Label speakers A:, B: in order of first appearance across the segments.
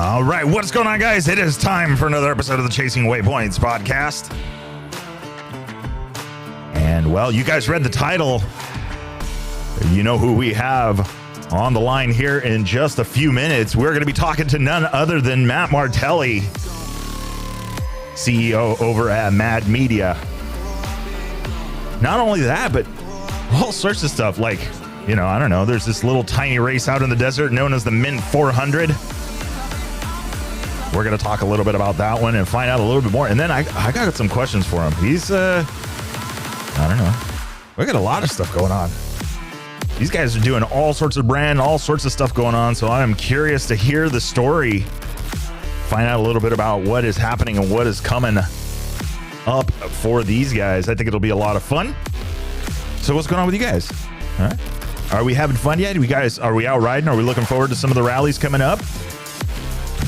A: All right, what's going on, guys? It is time for another episode of the Chasing Waypoints podcast. And, well, you guys read the title. You know who we have on the line here in just a few minutes. We're going to be talking to none other than Matt Martelli, CEO over at Mad Media. Not only that, but all sorts of stuff like, you know, I don't know, there's this little tiny race out in the desert known as the Mint 400. We're going to talk a little bit about that one and find out a little bit more. And then I got some questions for him. He's, I don't know. We got a lot of stuff going on. These guys are doing all sorts of all sorts of stuff going on. So I'm curious to hear the story, find out a little bit about what is happening and what is coming up for these guys. I think it'll be a lot of fun. So what's going on with you guys? All right. Are we having fun yet? Are we out riding? Are we looking forward to some of the rallies coming up?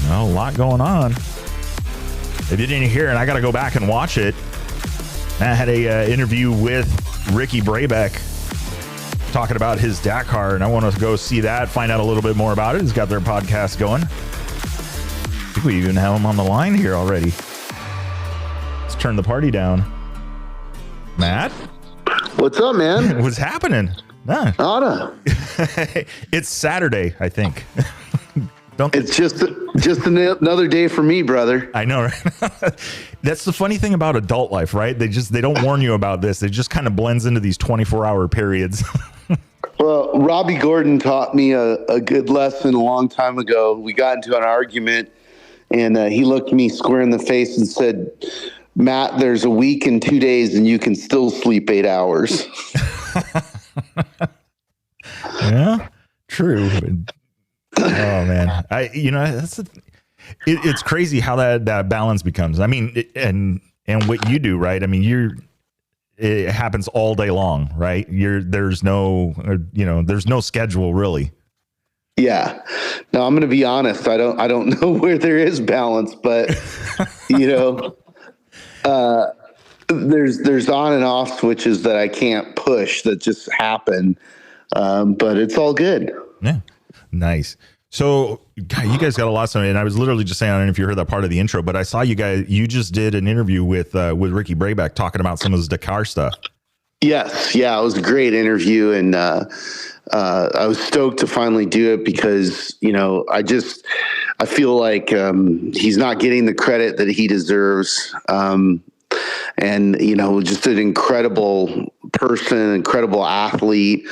A: A lot going on. If you didn't hear it, I got to go back and watch it. I had a interview with Ricky Brabeck talking about his Dakar, and I want to go see that, find out a little bit more about it. He's got their podcast going. I think we even have him on the line here already. Let's turn the party down. Matt?
B: What's up, man?
A: What's happening? Nah.
B: Anna.
A: It's Saturday, I think.
B: It's just another day for me, brother.
A: I know, right? That's the funny thing about adult life, right? They don't warn you about this. It just kind of blends into these 24-hour periods.
B: Well, Robbie Gordon taught me a good lesson a long time ago. We got into an argument, and he looked me square in the face and said, "Matt, there's a week and 2 days, and you can still sleep 8 hours."
A: Yeah, true. Oh man, it's crazy how that balance becomes. I mean, and what you do, right? I mean, it happens all day long, right? There's no schedule really.
B: Yeah. No, I'm going to be honest. I don't know where there is balance, but there's on and off switches that I can't push that just happen. But it's all good.
A: Yeah. Nice. So, God, you guys got a lot of stuff, and I was literally just saying, I don't know if you heard that part of the intro, but I saw you just did an interview with Ricky Brabeck talking about some of his Dakar stuff.
B: Yes. Yeah. It was a great interview, and I was stoked to finally do it because, I feel like he's not getting the credit that he deserves. And, just an incredible person, incredible athlete.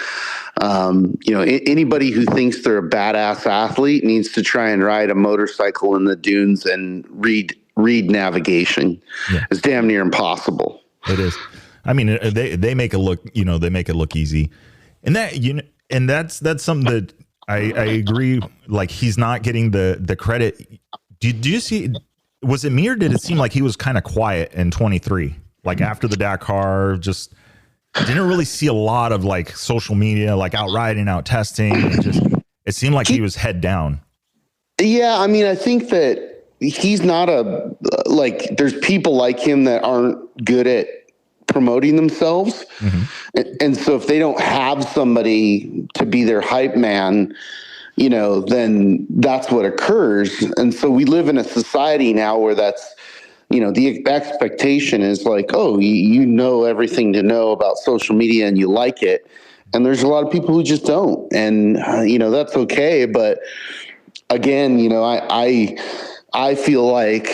B: Anybody who thinks they're a badass athlete needs to try and ride a motorcycle in the dunes and read navigation. Yeah. It's damn near impossible.
A: It is. I mean, they make it look, they make it look easy, and that's something that I agree. Like, he's not getting the credit. Did you see? Was it me, or did it seem like he was kind of quiet in 23? Like after the Dakar, just didn't really see a lot of like social media, like out riding, out testing. It seemed like he was head down. Yeah,
B: I mean, I think that he's not there's people like him that aren't good at promoting themselves. Mm-hmm. And so if they don't have somebody to be their hype man, then that's what occurs. And so we live in a society now where that's, the expectation is like, oh, you know everything to know about social media and you like it. And there's a lot of people who just don't. And, that's okay. But again, I feel like,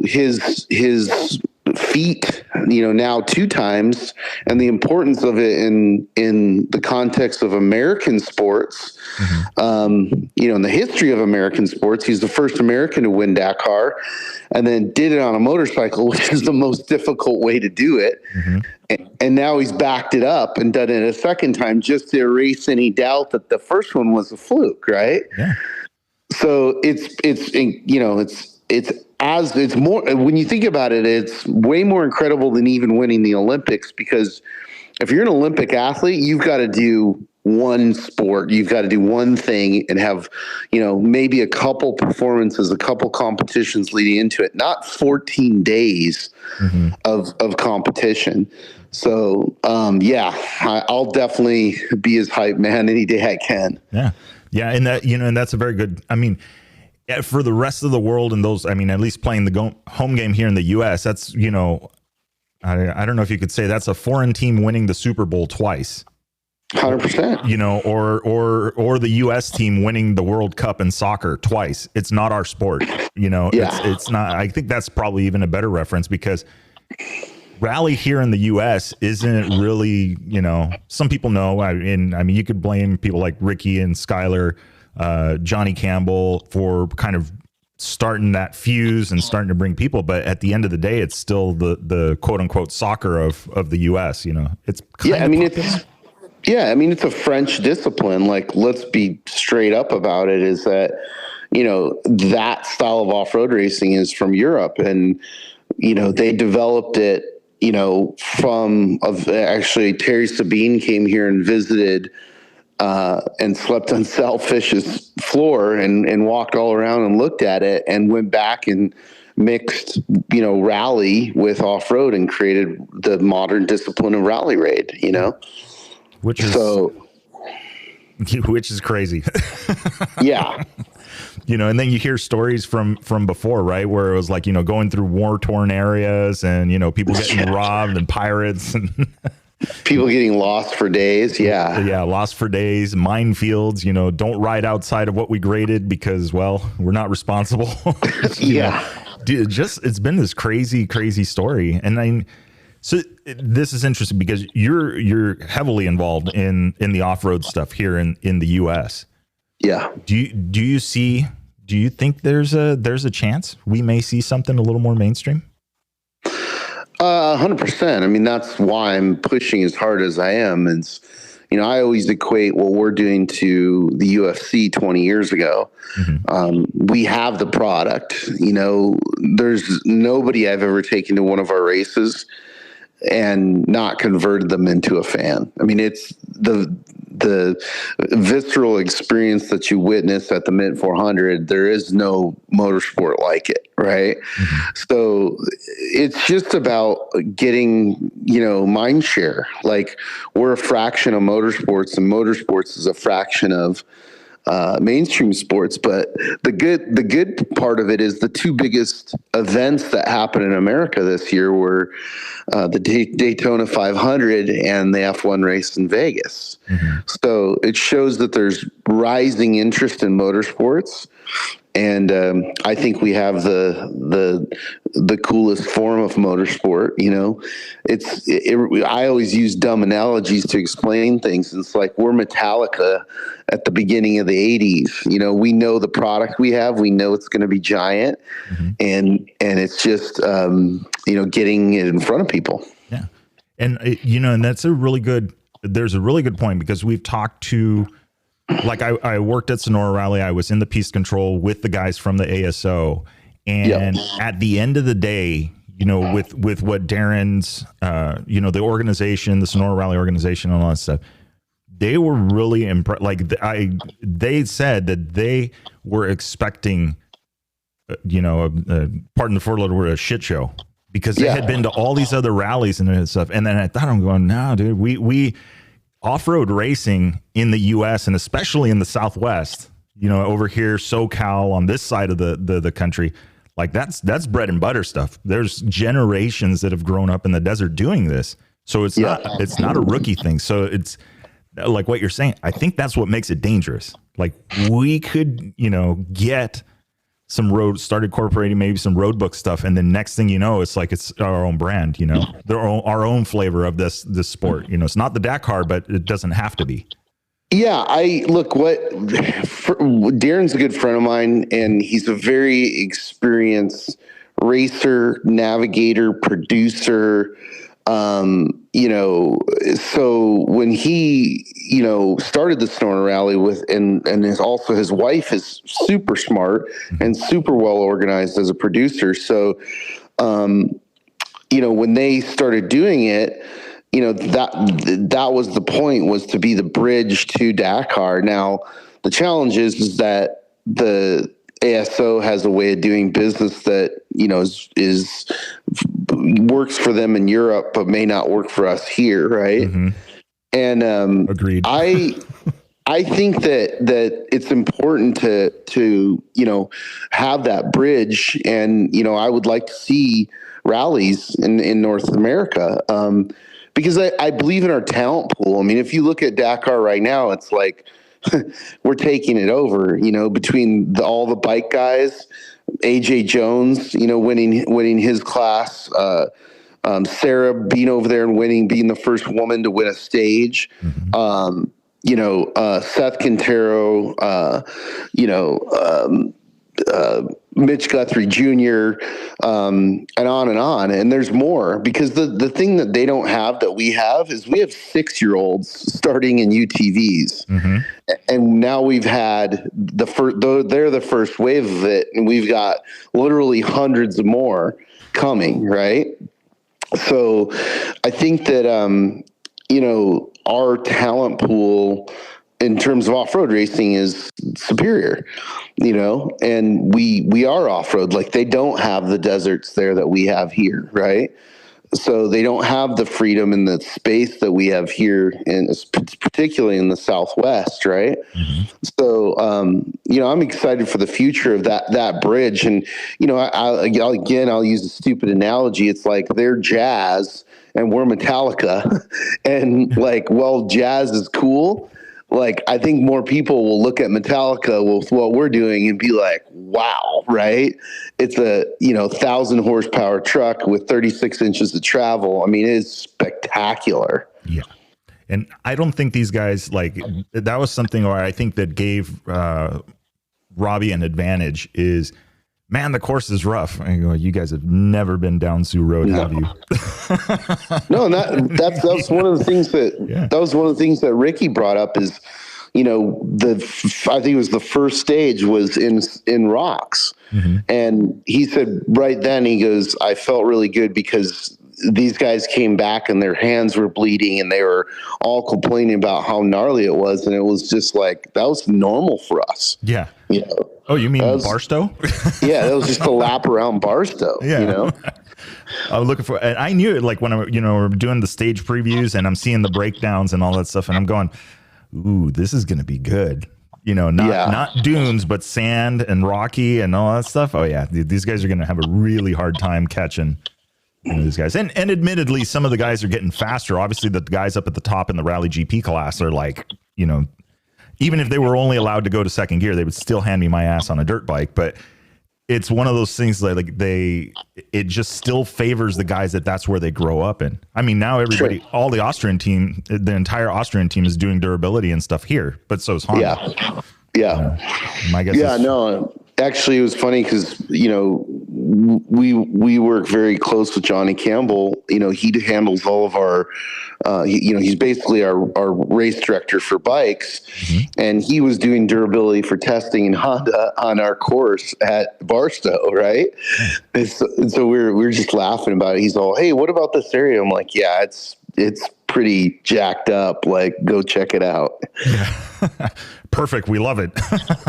B: his feat, now 2 times, and the importance of it in the context of American sports, mm-hmm. In the history of American sports, he's the first American to win Dakar, and then did it on a motorcycle, which is the most difficult way to do it. Mm-hmm. And now he's backed it up and done it a second time just to erase any doubt that the first one was a fluke, right? Yeah. So it's more, when you think about it, it's way more incredible than even winning the Olympics, because if you're an Olympic athlete, you've got to do one sport, you've got to do one thing and have, maybe a couple performances, a couple competitions leading into it, not 14 days mm-hmm. of competition. So, I'll definitely be his hype man any day I can.
A: Yeah. Yeah. And that, and that's a very good, I mean, for the rest of the world and those, I mean, at least playing the home game here in the US, that's, I don't know if you could say that's a foreign team winning the Super Bowl twice.
B: 100%.
A: Or the U.S. team winning the World Cup in soccer twice. It's not our sport. It's not. I think that's probably even a better reference because rally here in the U.S. isn't really, some people know. I mean, you could blame people like Ricky and Skyler, Johnny Campbell for kind of starting that fuse and starting to bring people. But at the end of the day, it's still the quote unquote soccer of the U.S. It's
B: it's a French discipline. Like, let's be straight up about it, is that, that style of off-road racing is from Europe. And, they developed it, actually Terry Sabine came here and visited and slept on Sal Fish's floor and walked all around and looked at it and went back and mixed, rally with off-road and created the modern discipline of rally raid,
A: Which is crazy.
B: Yeah.
A: And then you hear stories from before, right? Where it was like, going through war-torn areas and, people getting robbed and pirates and
B: people getting lost for days. Yeah.
A: Yeah. Lost for days, minefields, don't ride outside of what we graded because, well, we're not responsible. Dude, it's been this crazy story. And so this is interesting because you're heavily involved in the off-road stuff here in the US.
B: Yeah.
A: Do you think there's a chance we may see something a little more mainstream?
B: 100%. I mean, that's why I'm pushing as hard as I am. It's, I always equate what we're doing to the UFC 20 years ago. Mm-hmm. We have the product, there's nobody I've ever taken to one of our races and not converted them into a fan. I mean, it's the visceral experience that you witness at the Mint 400. There is no motorsport like it, right? Mm-hmm. So it's just about getting, mind share. Like, we're a fraction of motorsports, and motorsports is a fraction of mainstream sports. But the good part of it is the two biggest events that happened in America this year were the Daytona 500 and the F1 race in Vegas. Mm-hmm. So it shows that there's rising interest in motorsports. And I think we have the coolest form of motorsport. I always use dumb analogies to explain things. It's like we're Metallica at the beginning of the 80s. We know the product we have. We know it's going to be giant, mm-hmm. and it's just getting it in front of people.
A: Yeah, and and that's there's a really good point because we've talked to. Like I worked at Sonora Rally. I was in the piste control with the guys from the ASO. And at the end of the day, with what Darren's, the organization, the Sonora Rally organization and all that stuff, they were really impressed. Like they said that they were expecting, pardon the four-letter word, a shit show because they had been to all these other rallies and stuff. And then I thought, I'm going, no, dude, we off-road racing in the U.S. and especially in the Southwest, over here, SoCal on this side of the country, like that's bread and butter stuff. There's generations that have grown up in the desert doing this. So it's not a rookie thing. So it's like what you're saying. I think that's what makes it dangerous. Like we could, get some started incorporating maybe some road book stuff. And then next thing you know, it's like, it's our own brand, our own flavor of this sport. It's not the Dakar, but it doesn't have to be.
B: Yeah. Darren's a good friend of mine, and he's a very experienced racer, navigator, producer. So when he, started the Sonora Rally and his wife is super smart and super well organized as a producer. So, when they started doing it, that was the point, was to be the bridge to Dakar. Now, the challenge is that the ASO has a way of doing business that, is works for them in Europe, but may not work for us here. Right. Mm-hmm. And,
A: agreed.
B: I think that it's important to have that bridge, and I would like to see rallies in North America, because I believe in our talent pool. I mean, if you look at Dakar right now, it's like we're taking it over. Between all the bike guys, AJ Jones, winning his class. Sarah being over there and being the first woman to win a stage. Mm-hmm. Seth Quintero, Mitch Guthrie Jr., and on and on. And there's more, because the thing that they don't have that we have is we have 6-year-olds starting in UTVs. Mm-hmm. And now we've had they're the first wave of it, and we've got literally hundreds of more coming, right? So I think that, our talent pool in terms of off-road racing is superior, and we are off-road. Like, they don't have the deserts there that we have here, right? So they don't have the freedom and the space that we have here, particularly in the Southwest, right? Mm-hmm. So, I'm excited for the future of that bridge. And, I'll use a stupid analogy. It's like they're jazz and we're Metallica. And jazz is cool. Like, I think more people will look at Metallica with what we're doing and be like, wow, right? It's a, 1,000 horsepower truck with 36 inches of travel. I mean, it's spectacular.
A: Yeah. And I don't think these guys, that was something where I think that gave Robbie an advantage is, man, the course is rough. I go, you guys have never been down Sioux Road, have you?
B: No, that's one of the things that that was one of the things that Ricky brought up is, I think it was the first stage was in rocks. Mm-hmm. And he said right then, he goes, I felt really good because these guys came back and their hands were bleeding and they were all complaining about how gnarly it was. And it was just like, that was normal for us.
A: Yeah. Oh, you mean Barstow?
B: Yeah, that was just a lap around Barstow. Yeah.
A: I was looking for, and I knew it, like when we're doing the stage previews and I'm seeing the breakdowns and all that stuff, and I'm going, ooh, this is going to be good. Not dunes, but sand and rocky and all that stuff. Oh yeah, these guys are going to have a really hard time catching these guys. And admittedly, some of the guys are getting faster. Obviously, the guys up at the top in the Rally GP class are like, even if they were only allowed to go to second gear, they would still hand me my ass on a dirt bike. But it's one of those things that it just still favors the guys that's where they grow up in. I mean, now everybody, all the Austrian team, the entire Austrian team is doing durability and stuff here, but so is Honda.
B: Yeah.
A: My guess.
B: Yeah, no. Actually, it was funny because, we work very close with Johnny Campbell. He handles all of our, he's basically our race director for bikes. Mm-hmm. And he was doing durability for testing in Honda on our course at Barstow, right? Mm-hmm. And so we're just laughing about it. He's all, hey, what about this area? I'm like, yeah, it's pretty jacked up. Like, go check it out.
A: Yeah. Perfect. We love it.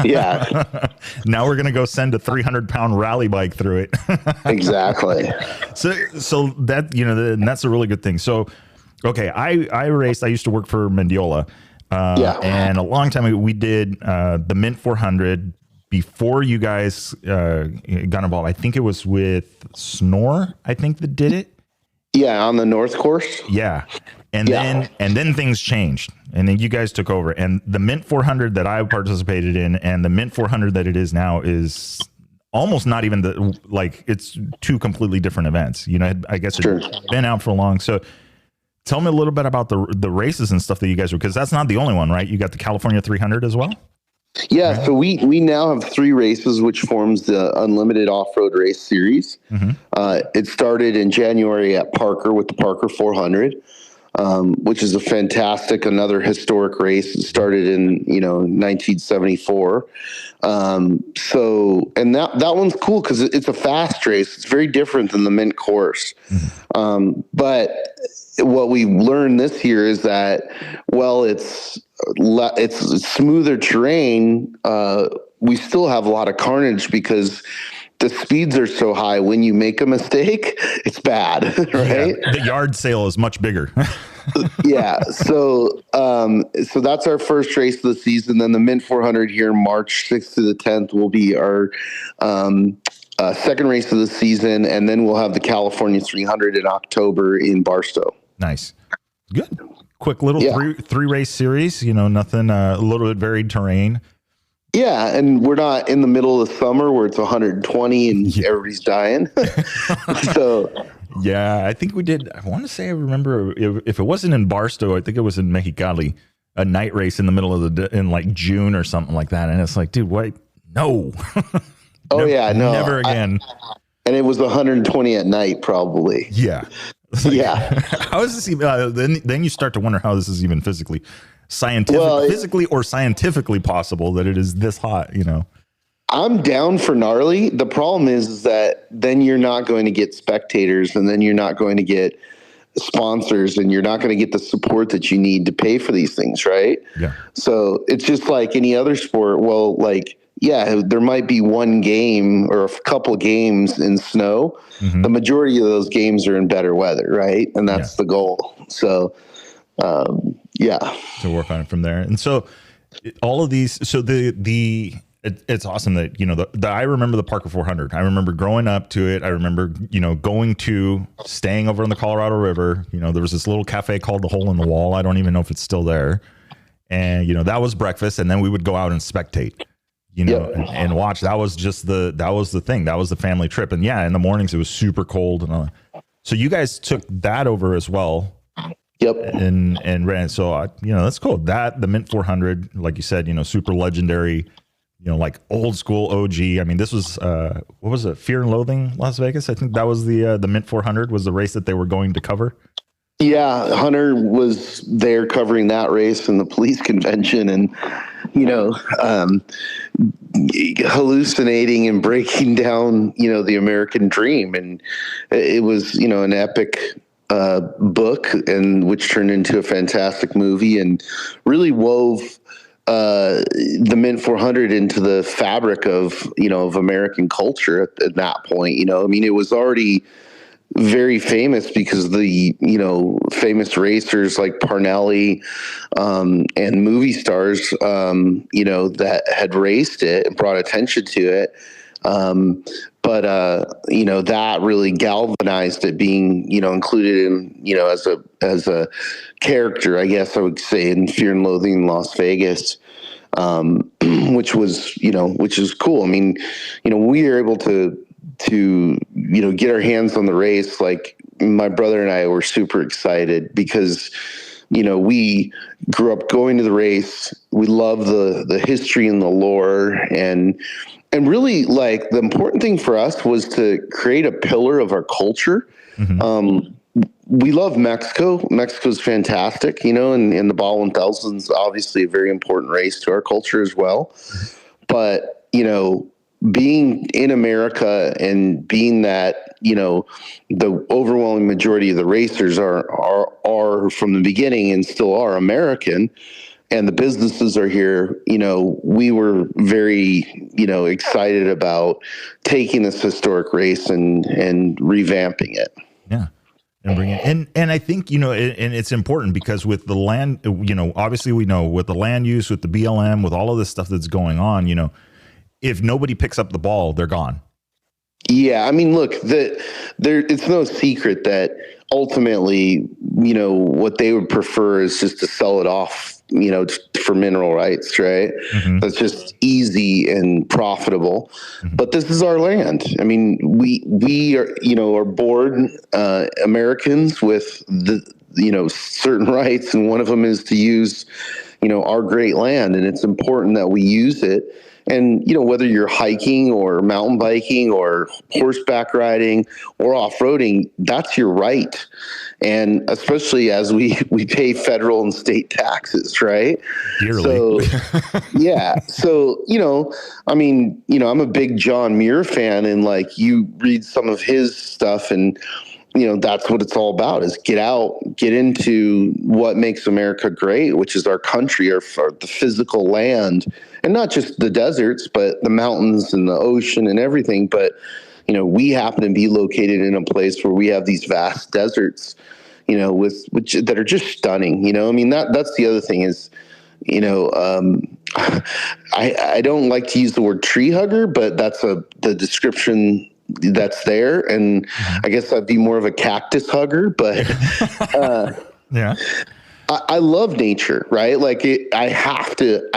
B: Yeah.
A: Now we're going to go send a 300-pound rally bike through it.
B: Exactly.
A: So that, and that's a really good thing. So, okay. I raced, I used to work for Mendiola. And a long time ago, we did the Mint 400 before you guys got involved. I think it was with Snore, I think, that did it.
B: Yeah, on the North course.
A: Yeah. And then things changed, and then you guys took over, and the Mint 400 that I participated in and the Mint 400 that it is now is almost not even it's two completely different events. I guess it's been out for long. So tell me a little bit about the races and stuff that you guys were, because that's not the only one, right? You got the California 300 as well.
B: Yeah, so we now have 3 races, which forms the Unlimited Off-Road Race Series. Mm-hmm. It started in January at Parker with the Parker 400, which is another historic race. It started in 1974. And that one's cool because it's a fast race. It's very different than the Mint course. Mm-hmm. But what we learned this year is that, it's smoother terrain. We still have a lot of carnage because the speeds are so high. When you make a mistake, it's bad, right?
A: Yeah, the yard sale is much bigger.
B: Yeah. So that's our first race of the season. Then the Mint 400 here, March 6th to the 10th, will be our second race of the season, and then we'll have the California 300 in October in Barstow.
A: Nice, good, quick little three race series. Nothing. A little bit varied terrain.
B: Yeah, and we're not in the middle of the summer where it's 120 and everybody's dying. So.
A: Yeah, I think we did. I want to say I remember if it wasn't in Barstow, I think it was in Mexicali, a night race in the middle of in like June or something like that. And it's like, dude, wait, no.
B: Oh, no.
A: Never again.
B: And it was 120 at night, probably.
A: Yeah.
B: Yeah.
A: How is this even? Then you start to wonder how this is even physically or scientifically possible that it is this hot,
B: I'm down for gnarly. The problem is that then you're not going to get spectators, and then you're not going to get sponsors, and you're not going to get the support that you need to pay for these things, right?
A: Yeah.
B: So it's just like any other sport. Well, there might be one game or a couple games in snow. Mm-hmm. The majority of those games are in better weather, right? And that's the goal. So,
A: to work on it from there. And so all of these, so it's awesome that, I remember the Parker 400. I remember growing up to it. I remember, staying over on the Colorado River. There was this little cafe called the Hole in the Wall. I don't even know if it's still there. And, that was breakfast. And then we would go out and spectate, and watch. That was the thing. That was the family trip. And in the mornings it was super cold. And so you guys took that over as well.
B: Yep.
A: And ran. So, that's cool. The Mint 400, like you said, super legendary, like old school OG. I mean, this was, what was it? Fear and Loathing Las Vegas. I think that was the Mint 400 was the race that they were going to cover.
B: Yeah. Hunter was there covering that race and the police convention, and, hallucinating and breaking down, the American dream. And it was, an epic book, and which turned into a fantastic movie and really wove the Mint 400 into the fabric of American culture at that point. It was already very famous because the famous racers like Parnelli and movie stars that had raced it and brought attention to it. But that really galvanized it, being, included in, as a character, I guess I would say, in Fear and Loathing in Las Vegas, which is cool. I mean, we were able to get our hands on the race. Like, my brother and I were super excited because, we grew up going to the race. We love the history and the lore, and really, like, the important thing for us was to create a pillar of our culture. Mm-hmm. We love Mexico. Mexico's fantastic, and the Ball 1000 is obviously a very important race to our culture as well. But, being in America and being that, the overwhelming majority of the racers are from the beginning and still are American, and the businesses are here, we were very, excited about taking this historic race and revamping it.
A: Yeah. And bring it in. And I think, and it's important because with the land, obviously we know with the land use, with the BLM, with all of this stuff that's going on, if nobody picks up the ball, they're gone.
B: Yeah. I mean, look, it's no secret that ultimately, what they would prefer is just to sell it off, for mineral rights, right? Mm-hmm. That's just easy and profitable. Mm-hmm. But this is our land. I mean, we are, are born Americans with certain rights, and one of them is to use, our great land, and it's important that we use it. And, whether you're hiking or mountain biking or horseback riding or off-roading, that's your right. And especially as we pay federal and state taxes, right?
A: Dearly.
B: So, yeah. So, I'm a big John Muir fan, and like, you read some of his stuff, and that's what it's all about, is get out, get into what makes America great, which is our country, the physical land, and not just the deserts, but the mountains and the ocean and everything. But, we happen to be located in a place where we have these vast deserts, which that are just stunning. That's the other thing is, I don't like to use the word tree hugger, but that's the description that's there. And I guess I'd be more of a cactus hugger, but
A: yeah,
B: I love nature, right? Like I have to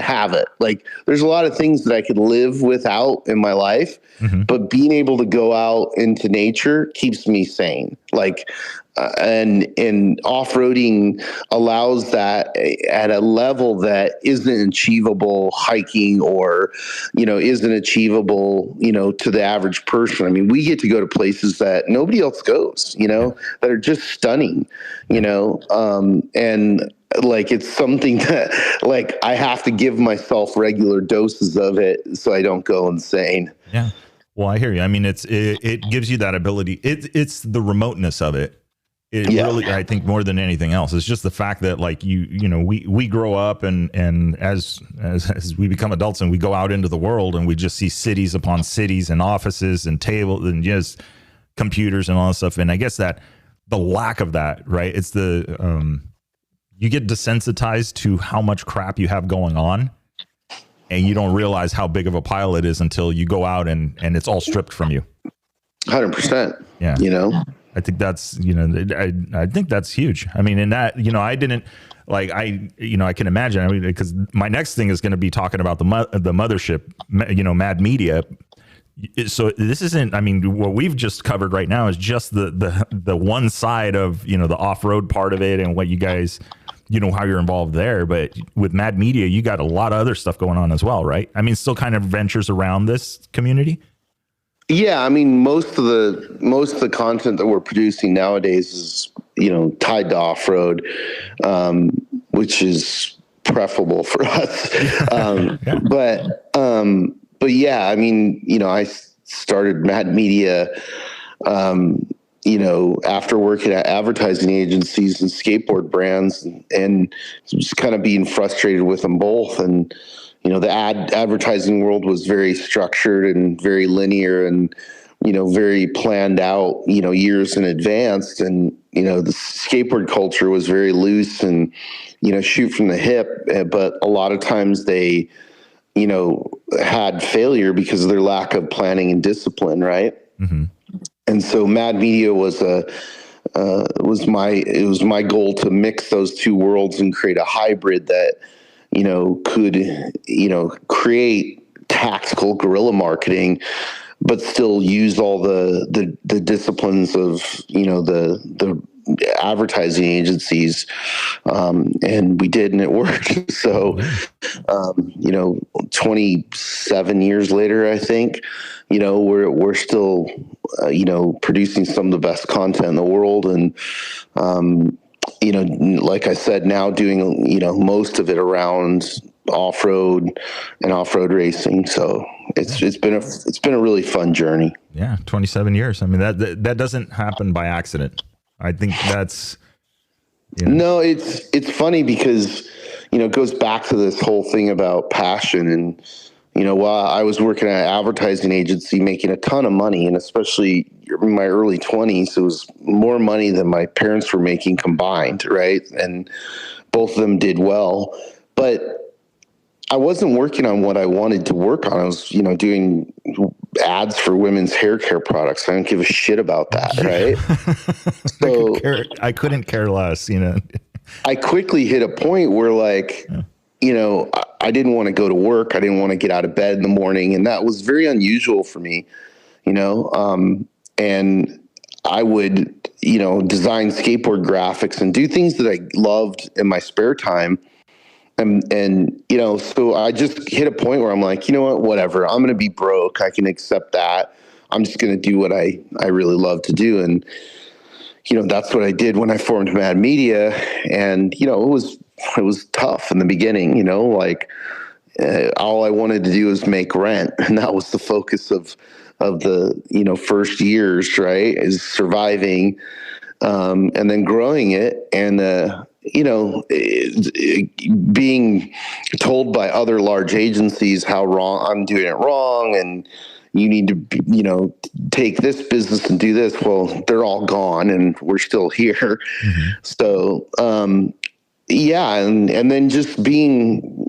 B: have it. Like there's a lot of things that I could live without in my life, but being able to go out into nature keeps me sane. Like, and off-roading allows that at a level that isn't achievable hiking, or, isn't achievable, to the average person. I mean, we get to go to places that nobody else goes, that are just stunning, and like, it's something that, like, I have to give myself regular doses of it so I don't go insane.
A: Yeah. Well, I hear you. I mean, it gives you that ability. It's the remoteness of it. Really, I think more than anything else, it's just the fact that, like, we grow up and as we become adults and we go out into the world and we just see cities upon cities and offices and tables and just computers and all that stuff. And I guess that the lack of that, right? It's you get desensitized to how much crap you have going on, and you don't realize how big of a pile it is until you go out and it's all stripped from you.
B: 100%.
A: Yeah. I think that's, I think that's huge. I mean, in that, I didn't like, I can imagine, I mean, because my next thing is going to be talking about the mothership, Mad Media. So this isn't, I mean, what we've just covered right now is just the one side of, the off-road part of it and what you guys, how you're involved there. But with Mad Media, you got a lot of other stuff going on as well, right? I mean, still kind of ventures around this community.
B: Yeah, I mean, most of the content that we're producing nowadays is, tied to off-road, which is preferable for us.
A: Yeah.
B: But yeah, I mean, I started Mad Media, after working at advertising agencies and skateboard brands, and just kind of being frustrated with them both. And the advertising world was very structured and very linear and, very planned out, years in advance. And, the skateboard culture was very loose and, shoot from the hip. But a lot of times they, had failure because of their lack of planning and discipline. Right.
A: Mm-hmm.
B: And so Mad Media was my goal to mix those two worlds and create a hybrid that, could, create tactical guerrilla marketing, but still use all the disciplines of, the advertising agencies. And we did, and it worked. So, 27 years later, I think, we're still, producing some of the best content in the world. And, like I said, now doing, most of it around off-road and off-road racing. So it's been a really fun journey.
A: Yeah. 27 years. I mean, that doesn't happen by accident. I think that's,
B: No, it's funny because, it goes back to this whole thing about passion. And, while I was working at an advertising agency making a ton of money, and especially in my early 20s, it was more money than my parents were making combined. Right. And both of them did well, but I wasn't working on what I wanted to work on. I was, doing ads for women's hair care products. I don't give a shit about that. Right. So
A: I couldn't care less,
B: I quickly hit a point where, like, I didn't want to go to work. I didn't want to get out of bed in the morning. And that was very unusual for me, and I would, design skateboard graphics and do things that I loved in my spare time. And so I just hit a point where I'm like, whatever, I'm going to be broke. I can accept that. I'm just going to do what I really love to do. And, that's what I did when I formed Mad Media. And, it was tough in the beginning, like, all I wanted to do was make rent, and that was the focus of the first years, right? Is surviving, and then growing it, and being told by other large agencies how wrong I'm doing it wrong, and you need to take this business and do this. Well, they're all gone, and we're still here. Mm-hmm. So yeah, and then just being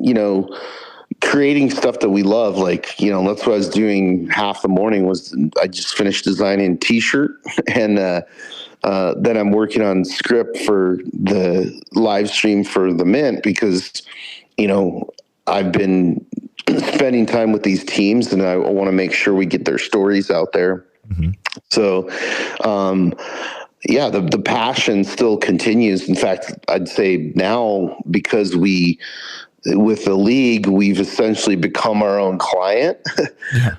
B: creating stuff that we love, like that's what I was doing half the morning. Was I just finished designing a t-shirt, and then I'm working on script for the live stream for the Mint, because I've been spending time with these teams, and I want to make sure we get their stories out there. Mm-hmm. So yeah, the passion still continues. In fact, I'd say now, because with the league, we've essentially become our own client. Yeah.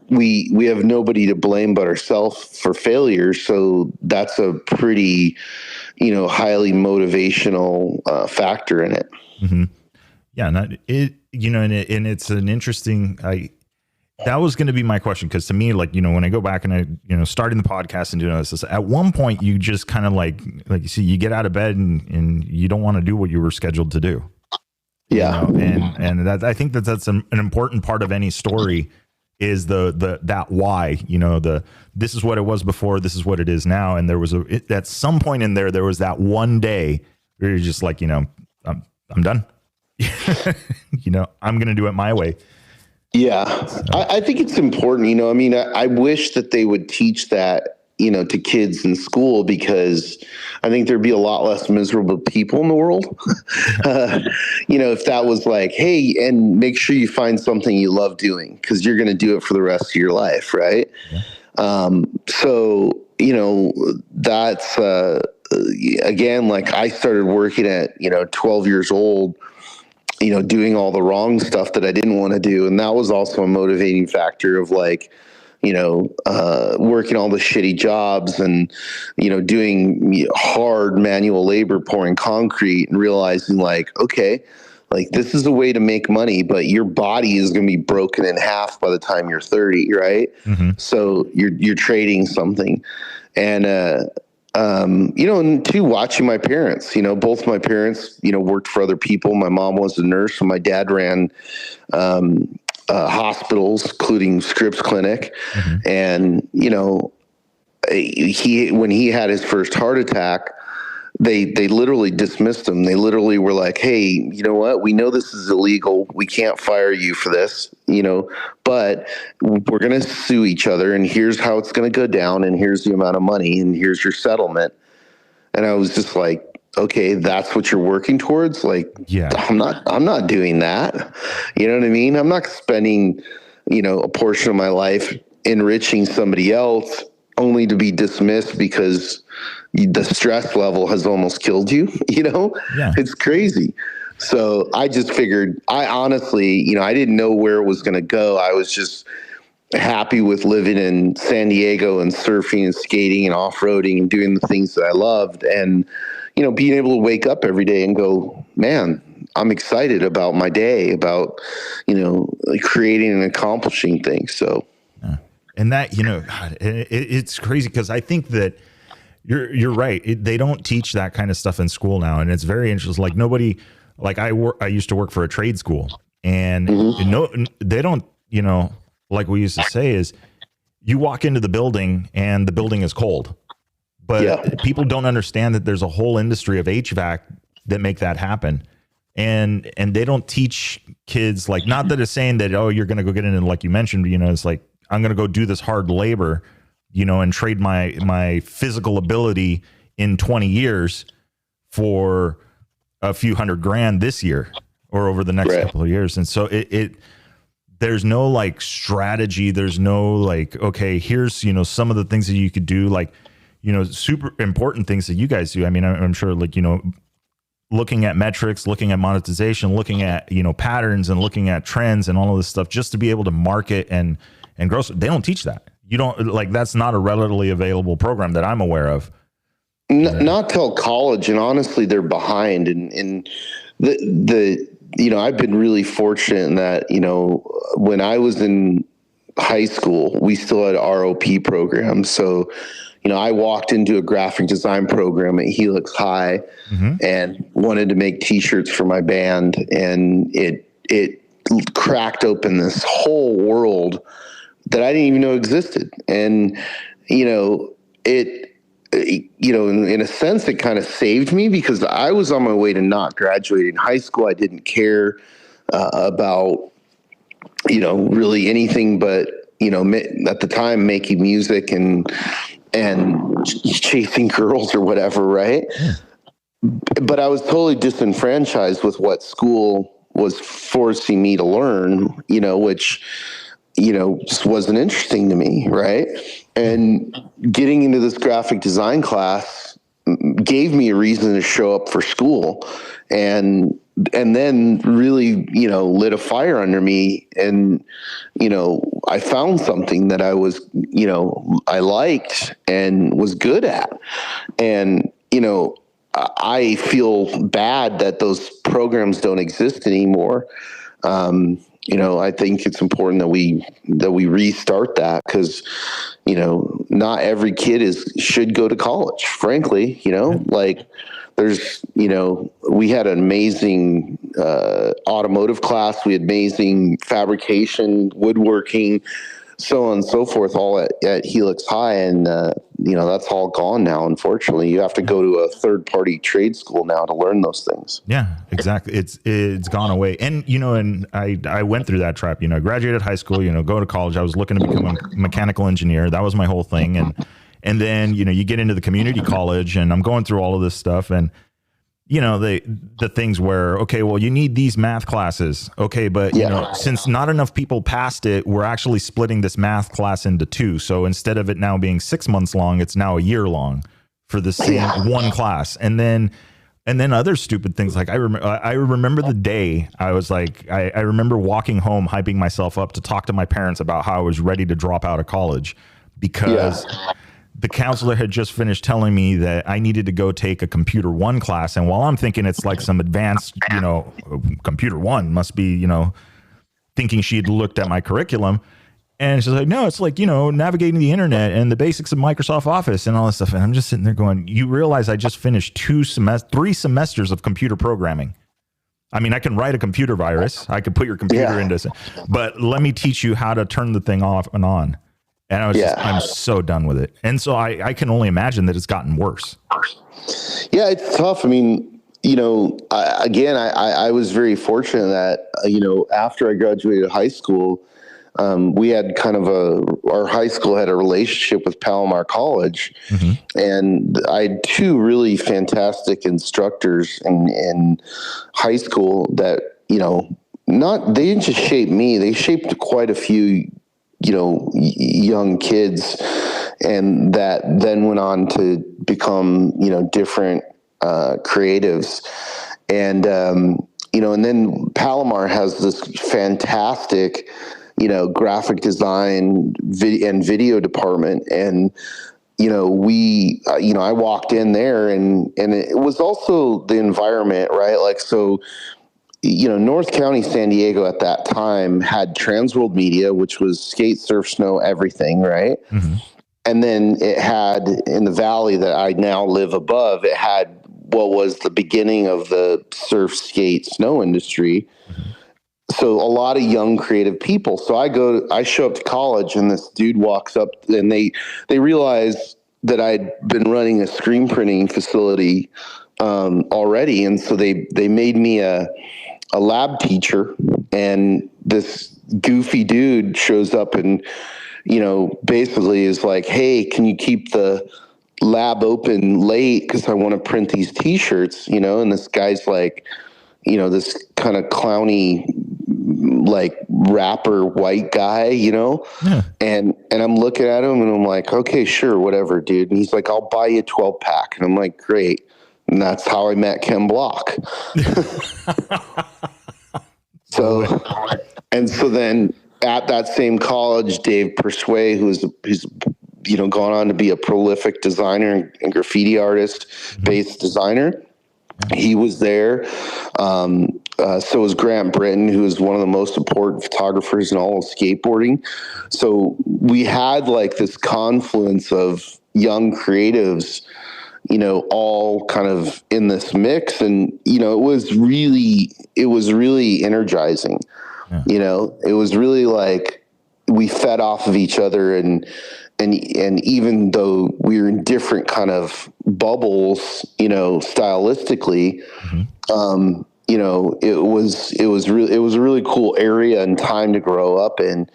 B: We have nobody to blame but ourselves for failure. So that's a pretty, highly motivational factor in it.
A: Mm-hmm. Yeah. And and it's an interesting, that was going to be my question. Cause to me, like, when I go back and starting the podcast and doing this, at one point you just kind of like you see, you get out of bed and you don't want to do what you were scheduled to do.
B: Yeah.
A: And that, I think that's an important part of any story, is that why, this is what it was before, this is what it is now. And there was at some point in there was that one day where you're just like, I'm done. I'm going to do it my way.
B: Yeah. So. I think it's important, I wish that they would teach that, to kids in school, because I think there'd be a lot less miserable people in the world. If that was like, hey, and make sure you find something you love doing, because you're going to do it for the rest of your life. Right. Yeah. So, that's, again, like I started working at, 12 years old, doing all the wrong stuff that I didn't want to do. And that was also a motivating factor of like, working all the shitty jobs and, doing hard manual labor, pouring concrete, and realizing like, okay, like this is a way to make money, but your body is going to be broken in half by the time you're 30. Right. Mm-hmm. So you're trading something. And, and two, watching my parents, both my parents, worked for other people. My mom was a nurse, and my dad ran, hospitals, including Scripps Clinic. Mm-hmm. And, when he had his first heart attack, they literally dismissed him. They literally were like, hey, you know what? We know this is illegal. We can't fire you for this, but we're going to sue each other, and here's how it's going to go down, and here's the amount of money, and here's your settlement. And I was just like, okay, that's what you're working towards. Like, yeah, I'm not doing that. You know what I mean? I'm not spending, a portion of my life enriching somebody else only to be dismissed because the stress level has almost killed you. Yeah. It's crazy. So I just figured, I honestly, I didn't know where it was going to go. I was just happy with living in San Diego and surfing and skating and off-roading and doing the things that I loved. And, being able to wake up every day and go, man, I'm excited about my day, about, creating and accomplishing things. So,
A: yeah. And that, God, it's crazy, because I think that you're right. They don't teach that kind of stuff in school now. And it's very interesting. Like nobody, like I used to work for a trade school, and mm-hmm. They don't, like we used to say is, you walk into the building and the building is cold. But yeah. People don't understand that there's a whole industry of HVAC that make that happen. And they don't teach kids, like, not that it's saying that, oh, you're going to go get in, and like you mentioned, it's like, I'm going to go do this hard labor, and trade my physical ability in 20 years for a few $100,000 this year or over the next right. couple of years. And so there's no like strategy. There's no like, okay, here's, some of the things that you could do, like, super important things that you guys do. I mean, I'm sure, like, looking at metrics, looking at monetization, looking at, patterns, and looking at trends and all of this stuff, just to be able to market and grow. They don't teach that. You don't, like, that's not a readily available program that I'm aware of.
B: Not till college. And honestly, they're behind. And the I've been really fortunate in that, when I was in high school, we still had ROP programs. So, I walked into a graphic design program at Helix High and wanted to make t-shirts for my band. And it cracked open this whole world that I didn't even know existed. And, in a sense, it kind of saved me because I was on my way to not graduating high school. I didn't care about, really anything but, at the time making music and chasing girls or whatever. Right. Yeah. But I was totally disenfranchised with what school was forcing me to learn, which, just wasn't interesting to me. Right. And getting into this graphic design class gave me a reason to show up for school, and then really, lit a fire under me. And, I found something that I was, I liked and was good at. And, I feel bad that those programs don't exist anymore. I think it's important that we restart that, because, not every kid should go to college, frankly. Like there's, we had an amazing automotive class. We had amazing fabrication, woodworking, so on and so forth, all at Helix High. And, that's all gone now. Unfortunately, you have to go to a third-party trade school now to learn those things.
A: Yeah, exactly. It's gone away. And, and I went through that trap, graduated high school, go to college. I was looking to become a mechanical engineer. That was my whole thing. And then, you get into the community college, and I'm going through all of this stuff, and, the things where, okay, well, you need these math classes. Okay. But, since not enough people passed it, we're actually splitting this math class into two. So instead of it now being 6 months long, it's now a year long for the same one class. And then other stupid things. Like I remember the day I was like, I remember walking home, hyping myself up to talk to my parents about how I was ready to drop out of college, because the counselor had just finished telling me that I needed to go take a Computer 1 class. And while I'm thinking it's like some advanced, Computer 1 must be, thinking she had looked at my curriculum. And she's like, no, it's like, navigating the internet and the basics of Microsoft Office and all this stuff. And I'm just sitting there going, you realize I just finished 3 semesters of computer programming. I mean, I can write a computer virus. I could put your computer into, but let me teach you how to turn the thing off and on. And I was I'm so done with it. And so I can only imagine that it's gotten worse.
B: Yeah, it's tough. I mean, I was very fortunate that, after I graduated high school, we had kind of our high school had a relationship with Palomar College. And I had 2 really fantastic instructors in high school that, they didn't just shape me, they shaped quite a few young kids, and that then went on to become, different creatives. And, and then Palomar has this fantastic, graphic design and video department. And, I walked in there, and it was also the environment, right? Like, so, North County, San Diego at that time had Transworld Media, which was skate, surf, snow, everything, right? And then it had, in the valley that I now live above, it had what was the beginning of the surf, skate, snow industry. So a lot of young creative people. So I show up to college, and this dude walks up, and they realize that I'd been running a screen printing facility already. And so they made me a lab teacher, and this goofy dude shows up and, basically is like, hey, can you keep the lab open late? 'Cause I want to print these t-shirts, and this guy's like, this kind of clowny, like rapper white guy, and I'm looking at him, and I'm like, okay, sure, whatever, dude. And he's like, I'll buy you a 12-pack. And I'm like, great. And that's how I met Ken Block. So then at that same college, Dave Persway, who's gone on to be a prolific designer and graffiti artist, bass designer, he was there. So was Grant Britton, who is one of the most important photographers in all of skateboarding. So we had like this confluence of young creatives, all kind of in this mix. And, it was really energizing.
A: Yeah.
B: It was really like we fed off of each other, and even though we were in different kind of bubbles, stylistically, it was a really cool area and time to grow up in.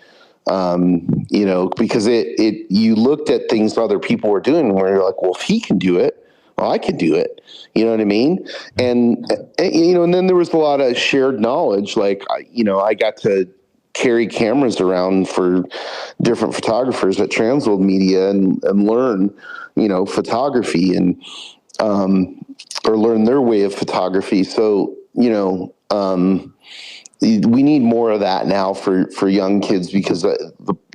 B: Because you looked at things other people were doing where you're like, well, if he can do it, well, I can do it. You know what I mean? And then there was a lot of shared knowledge. Like, I got to carry cameras around for different photographers at Transworld Media and learn, photography and, or learn their way of photography. So, we need more of that now for young kids, because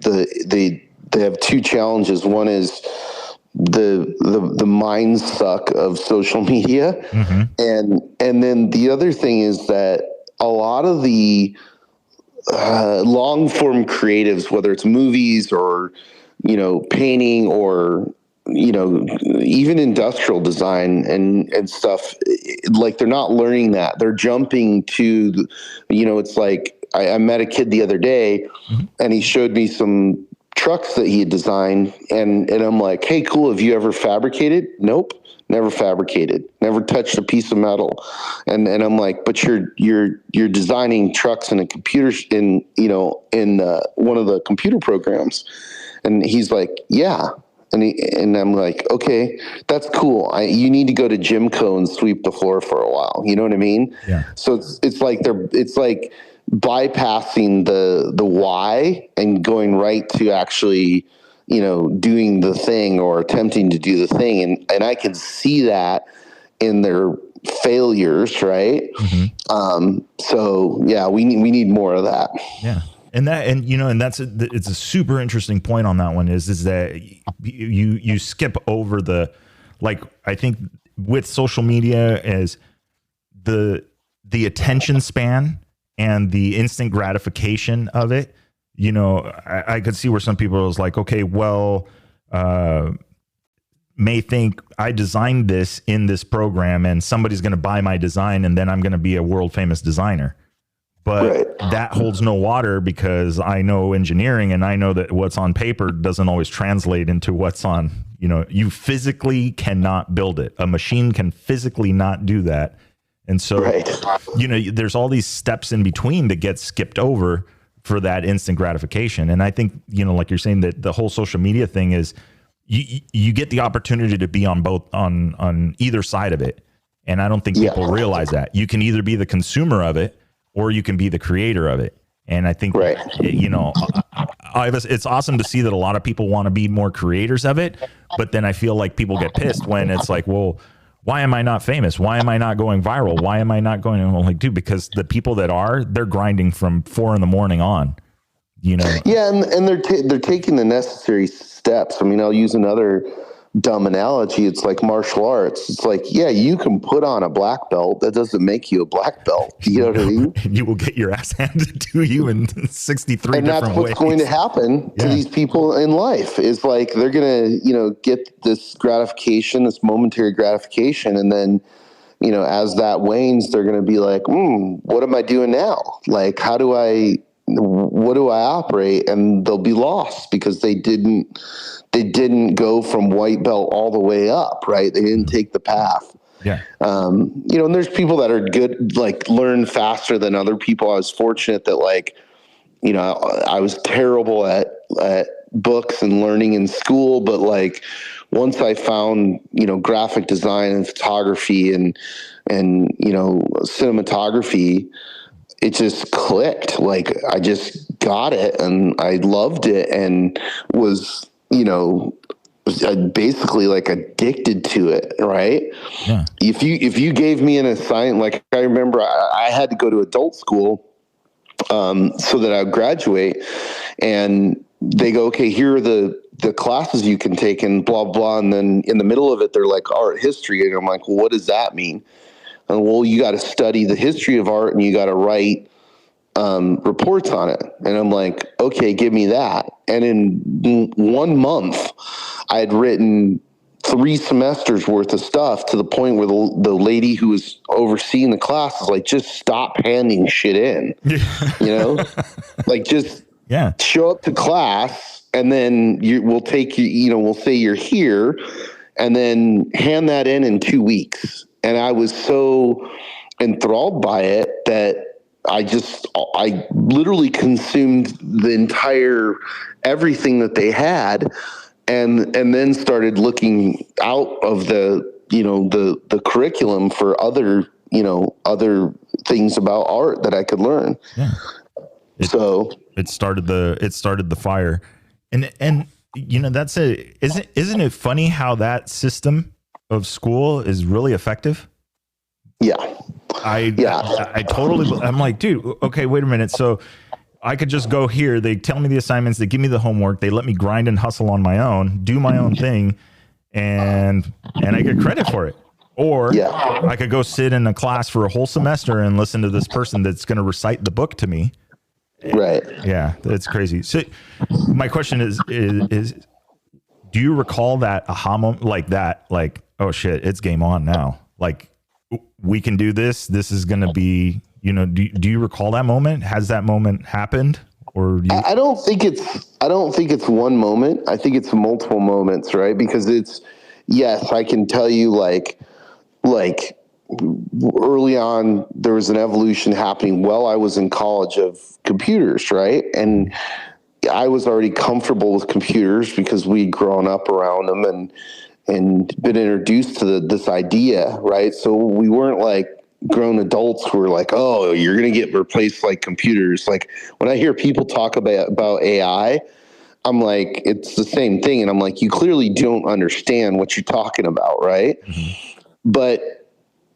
B: they have two challenges. One is the mind suck of social media. And then the other thing is that a lot of the long form creatives, whether it's movies or, painting or, even industrial design and stuff, like they're not learning that. They're jumping to, it's like I met a kid the other day and he showed me some trucks that he had designed, and I'm like, hey, cool. Have you ever fabricated? Nope. Never fabricated, never touched a piece of metal. And I'm like, but you're designing trucks in a computer in one of the computer programs. And he's like, yeah. And I'm like, okay, that's cool. You need to go to Gymco and sweep the floor for a while. You know what I mean?
A: Yeah.
B: So it's like bypassing the why and going right to actually, doing the thing or attempting to do the thing. And I can see that in their failures. Right. So yeah, we need more of that.
A: Yeah. And it's a super interesting point on that one is that you skip over I think with social media is the attention span and the instant gratification of it. I could see where some people was like, okay, well, may think I designed this in this program and somebody's going to buy my design and then I'm going to be a world famous designer. But that holds no water, because I know engineering and I know that what's on paper doesn't always translate into what's on, you physically cannot build it. A machine can physically not do that. And so, there's all these steps in between that get skipped over for that instant gratification. And I think, like you're saying, that the whole social media thing is you get the opportunity to be on both on either side of it. And I don't think people realize that. You can either be the consumer of it or you can be the creator of it. And I think, it's awesome to see that a lot of people want to be more creators of it. But then I feel like people get pissed when it's like, well, why am I not famous? Why am I not going viral? Why am I not going? And I'm like, dude, because the people that they're grinding from 4 a.m. on,
B: Yeah. And they're taking the necessary steps. I mean, I'll use another dumb analogy. It's like martial arts. It's like, yeah, you can put on a black belt. That doesn't make you a black belt. You know what I mean?
A: You will get your ass handed to you in 63 different ways.
B: And that's what's going to happen to these people in life, is like, they're going to, get this gratification, this momentary gratification. And then, as that wanes, they're going to be like, what am I doing now? Like, what do I operate? And they'll be lost because they didn't go from white belt all the way up, right? They didn't take the path.
A: Yeah.
B: And there's people that are good, like learn faster than other people. I was fortunate that I was terrible at books and learning in school, but once I found, graphic design and photography and cinematography, it just clicked. Like, I just got it and I loved it and was, basically addicted to it. Right.
A: Yeah.
B: If you gave me an assignment, I remember I had to go to adult school, so that I would graduate, and they go, okay, here are the classes you can take and blah, blah. And then in the middle of it, they're like art history. And I'm like, well, what does that mean? And well, you got to study the history of art and you got to write reports on it. And I'm like, okay, give me that. And in 1 month, I had written 3 semesters worth of stuff, to the point where the lady who was overseeing the class is like, just stop handing shit in, like just show up to class, and then we'll take you, we'll say you're here, and then hand that in 2 weeks. And I was so enthralled by it that I literally consumed the entire everything that they had, and then started looking out of the curriculum for other things about art that I could learn.
A: Yeah. It started the fire. And that's isn't it funny how that system of school is really effective?
B: Yeah.
A: I totally, I'm like, dude, okay, wait a minute. So I could just go here. They tell me the assignments, they give me the homework, they let me grind and hustle on my own, do my own thing, and I get credit for it. Or I could go sit in a class for a whole semester and listen to this person that's going to recite the book to me.
B: Right.
A: Yeah, that's crazy. So my question is do you recall that aha moment, like that, like, oh shit, it's game on now? Like, we can do this. This is going to be, do you recall that moment? Has that moment happened? Or
B: I don't think it's one moment. I think it's multiple moments, right? Because yes, I can tell you like early on, there was an evolution happening while I was in college of computers, right? And I was already comfortable with computers because we'd grown up around them and been introduced to this idea, right? So we weren't like grown adults who were like, oh, you're going to get replaced like computers. Like when I hear people talk about AI, I'm like, it's the same thing. And I'm like, you clearly don't understand what you're talking about, right? Mm-hmm. But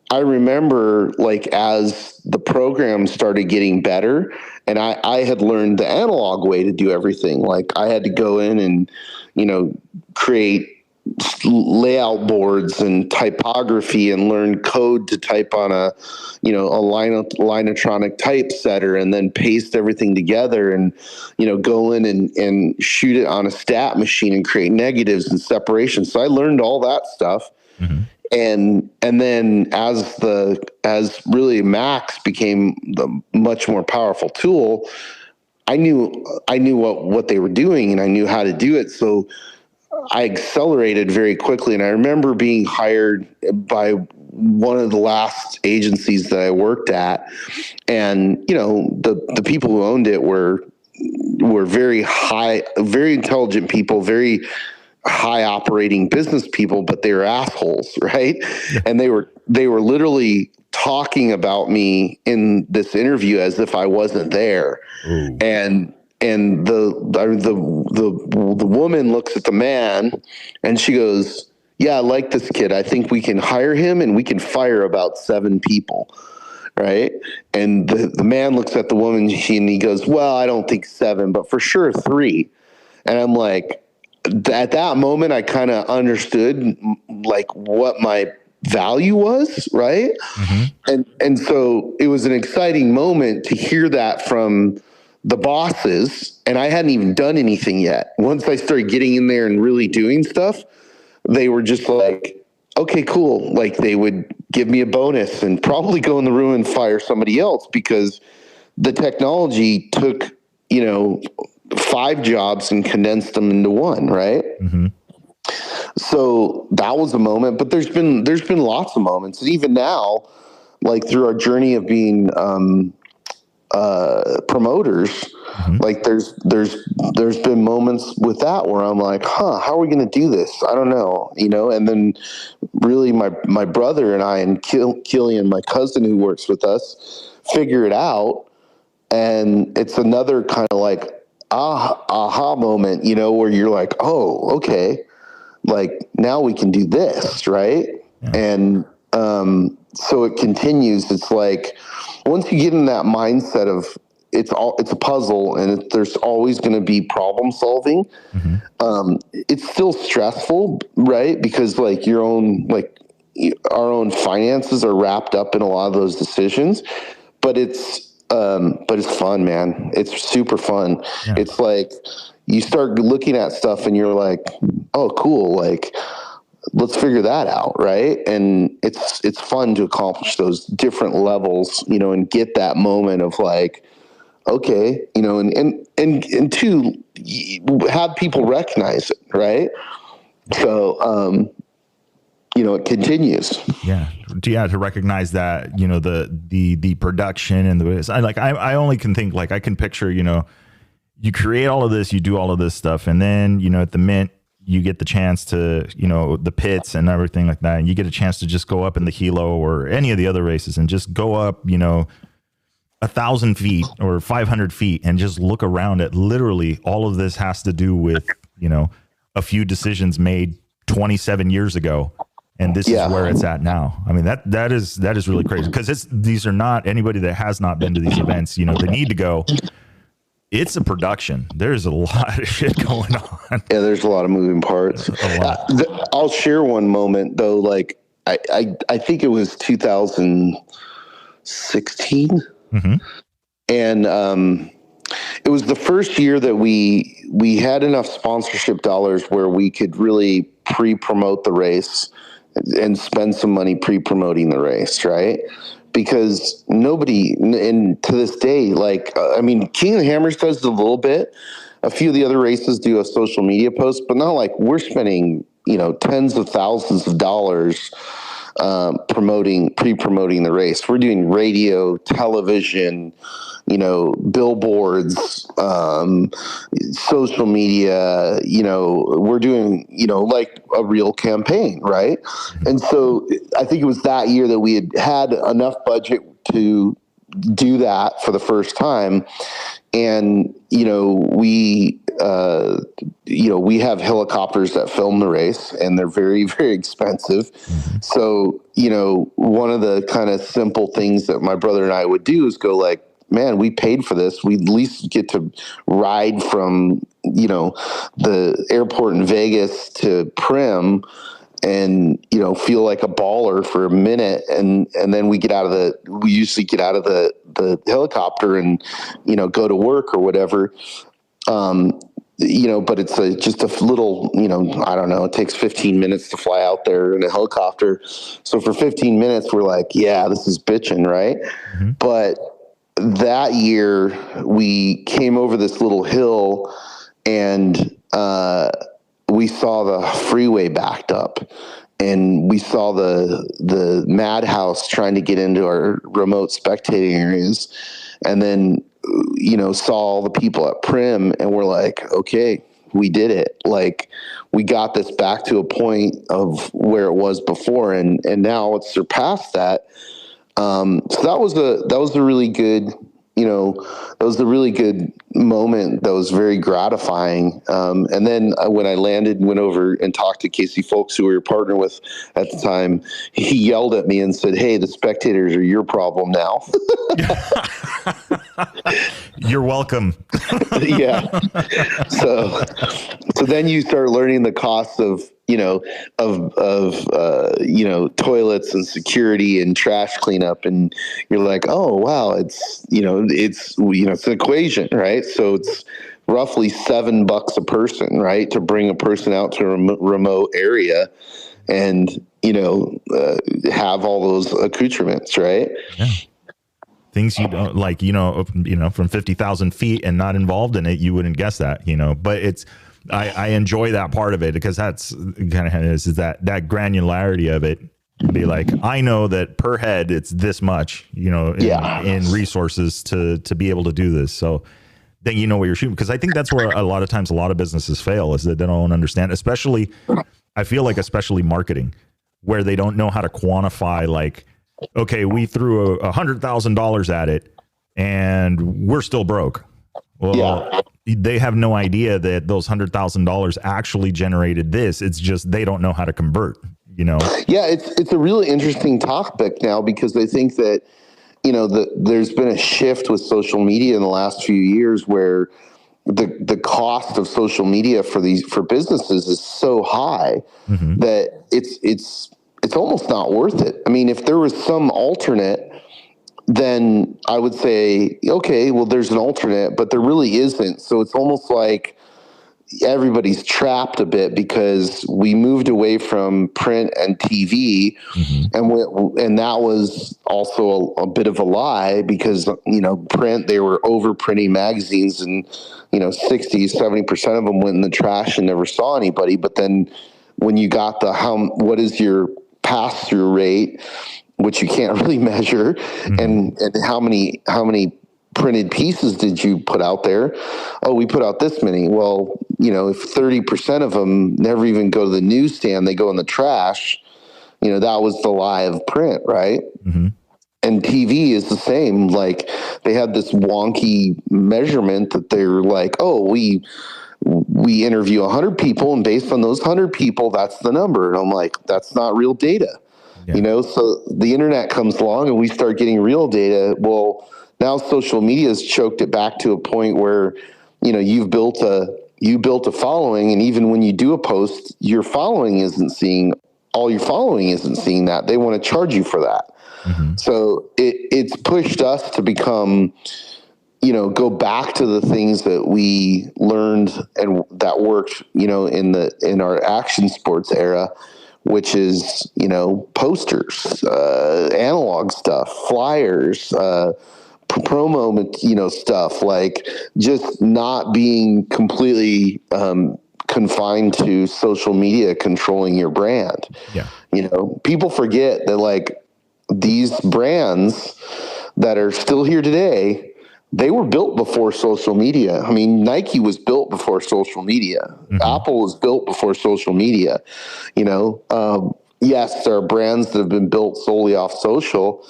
B: I remember, like, as the program started getting better, and I had learned the analog way to do everything. Like I had to go in and, create layout boards and typography and learn code to type on a Linotronic typesetter, and then paste everything together and, go in and shoot it on a stat machine and create negatives and separations. So I learned all that stuff. Mm-hmm. And then as really Macs became the much more powerful tool, I knew what they were doing and I knew how to do it. So I accelerated very quickly. And I remember being hired by one of the last agencies that I worked at. And, the people who owned it were very high, very intelligent people, very high operating business people, but they were assholes, right? Yeah. And they were literally talking about me in this interview as if I wasn't there. Ooh. And the woman looks at the man and she goes, yeah, I like this kid. I think we can hire him and we can fire about 7 people. Right. And the man looks at the woman and he goes, well, I don't think 7, but for sure 3. And I'm like, at that moment, I kind of understood like what my value was. Right. Mm-hmm. And so it was an exciting moment to hear that from the bosses, and I hadn't even done anything yet. Once I started getting in there and really doing stuff, they were just like, okay, cool. Like they would give me a bonus and probably go in the room and fire somebody else because the technology took, 5 jobs and condensed them into 1, right? Mm-hmm. So that was a moment, but there's been lots of moments. And even now, like through our journey of being promoters, mm-hmm. like there's been moments with that where I'm like, how are we going to do this? I don't know, and then really my brother and I and Killian, my cousin who works with us, figure it out. And it's another kind of like aha moment, where you're like, oh, okay, like now we can do this. Right. Yeah. And, so it continues. It's like, once you get in that mindset of it's a puzzle and there's always going to be problem solving. Mm-hmm. It's still stressful, right? Because like your own, like our own finances are wrapped up in a lot of those decisions, but it's fun, man. It's super fun.
A: Yeah.
B: It's like you start looking at stuff and you're like, oh, cool. Like, let's figure that out. Right. And it's fun to accomplish those different levels, and get that moment of like, okay, and two, have people recognize it. Right. So, it continues.
A: Yeah. To recognize that, the production and I only can think, like, I can picture, you create all of this, you do all of this stuff. And then, at the Mint, you get the chance to, the pits and everything like that. And you get a chance to just go up in the Hilo or any of the other races and just go up, 1,000 feet or 500 feet and just look around at literally all of this has to do with, a few decisions made 27 years ago. And this is where it's at now. I mean, that is really crazy, because these are not anybody that has not been to these events. They need to go. It's a production. There's a lot of shit going on.
B: Yeah, there's a lot of moving parts. I'll share one moment though. Like I think it was 2016, and it was the first year that we had enough sponsorship dollars where we could really pre-promote the race and spend some money pre-promoting the race, right? Because nobody, and to this day, like, King of the Hammers does it a little bit. A few of the other races do a social media post, but not like we're spending, tens of thousands of dollars pre-promoting the race. We're doing radio, television, billboards, social media, we're doing, like a real campaign. Right. And so I think it was that year that we had enough budget to do that for the first time. And, we have helicopters that film the race, and they're very, very expensive. So, one of the kind of simple things that my brother and I would do is go like, man, we paid for this. We at least get to ride from, the airport in Vegas to Prim and, feel like a baller for a minute. And then we usually get out of the helicopter and, go to work or whatever. But it's just a little, I don't know, it takes 15 minutes to fly out there in a helicopter. So for 15 minutes, we're like, yeah, this is bitching. Right. But that year we came over this little hill and we saw the freeway backed up, and we saw the madhouse trying to get into our remote spectating areas, and then saw all the people at Prim, and we're like, okay, we did it. Like, we got this back to a point of where it was before, and now it's surpassed that. So that was a really good, that was a really good moment. That was very gratifying. And then when I landed and went over and talked to Casey Folks, who we were partnered with at the time, he yelled at me and said, "Hey, the spectators are your problem now."
A: You're welcome.
B: Yeah. So then you start learning the costs of, toilets and security and trash cleanup. And you're like, oh, wow, it's an equation, right? So it's roughly $7 a person, right? To bring a person out to a remote area and, have all those accoutrements, right?
A: Yeah. Things you don't like, from 50,000 feet and not involved in it, you wouldn't guess that, but I enjoy that part of it, because that's kind of is that granularity of it. Be like, I know that per head it's this much, in resources to be able to do this. So then you know what you're shooting, because I think that's where a lot of times a lot of businesses fail, is that they don't understand, especially marketing, where they don't know how to quantify, like, okay, we threw $100,000 at it and we're still broke. Well, they have no idea that those $100,000 actually generated this. It's just they don't know how to convert, Yeah,
B: it's a really interesting topic now, because I think that, there's been a shift with social media in the last few years where the cost of social media for businesses is so high that it's almost not worth it. I mean, if there was some alternate, then I would say, okay, well, there's an alternate, but there really isn't. So it's almost like everybody's trapped a bit because we moved away from print and TV, and that was also a bit of a lie because, print, they were overprinting magazines, and 60-70% of them went in the trash and never saw anybody. But then when you got what is your pass-through rate, which you can't really measure, and how many printed pieces did you put out there? Oh, we put out this many. Well, if 30% of them never even go to the newsstand, they go in the trash, that was the lie of print, right? And TV is the same. Like, they had this wonky measurement that they're like, oh, we interview 100 people, and based on those 100 people, that's the number. And I'm like, that's not real data. So the internet comes along and we start getting real data. Well, now social media has choked it back to a point where, you built a following, and even when you do a post, your following isn't seeing that. They want to charge you for that. So it's pushed us to become, go back to the things that we learned and that worked, in our action sports era, which is, posters, analog stuff, flyers, promo, stuff, like just not being completely confined to social media controlling your brand.
A: Yeah.
B: People forget that, like, these brands that are still here today, they were built before social media. I mean, Nike was built before social media. Apple was built before social media. Yes, there are brands that have been built solely off social,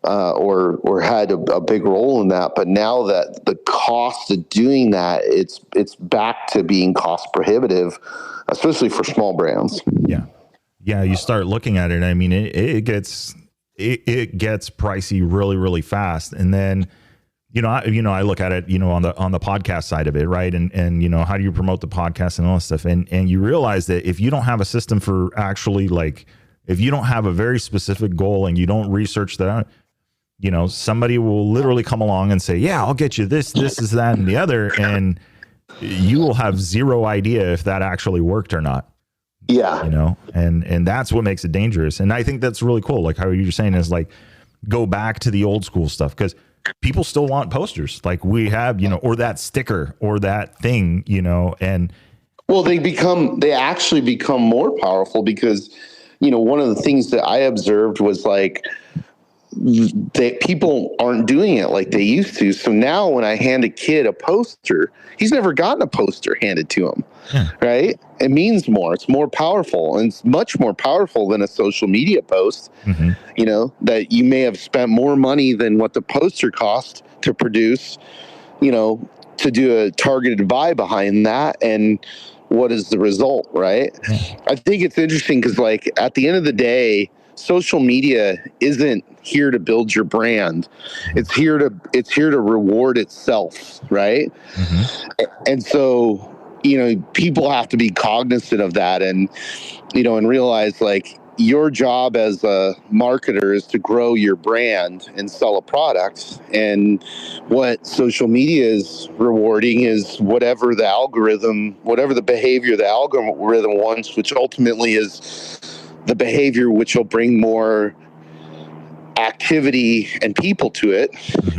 B: or had a big role in that. But now that the cost of doing that, it's back to being cost prohibitive, especially for small brands.
A: Yeah. Yeah. You start looking at it. I mean, it gets pricey really, really fast. And then, I look at it, on the podcast side of it. Right. And, how do you promote the podcast and all that stuff? And you realize that if you don't have a system for actually, like, if you don't have a very specific goal and you don't research that, somebody will literally come along and say, yeah, I'll get you this is that, and the other. And you will have zero idea if that actually worked or not.
B: Yeah.
A: And that's what makes it dangerous. And I think that's really cool. Like how you're saying is, like, go back to the old school stuff, because people still want posters like we have, or that sticker or that thing, and
B: well, they actually become more powerful because, one of the things that I observed was, like, people aren't doing it like they used to. So now when I hand a kid a poster, he's never gotten a poster handed to him. Yeah. Right? It means more. It's more powerful, and it's much more powerful than a social media post. That you may have spent more money than what the poster cost to produce, to do a targeted buy behind that. And what is the result, right? Yeah. I think it's interesting because, like, at the end of the day, social media isn't here to build your brand. It's here to reward itself, right? And so, people have to be cognizant of that, and realize, like, your job as a marketer is to grow your brand and sell a product. And what social media is rewarding is whatever the behavior the algorithm wants, which ultimately is the behavior which will bring more activity and people to it,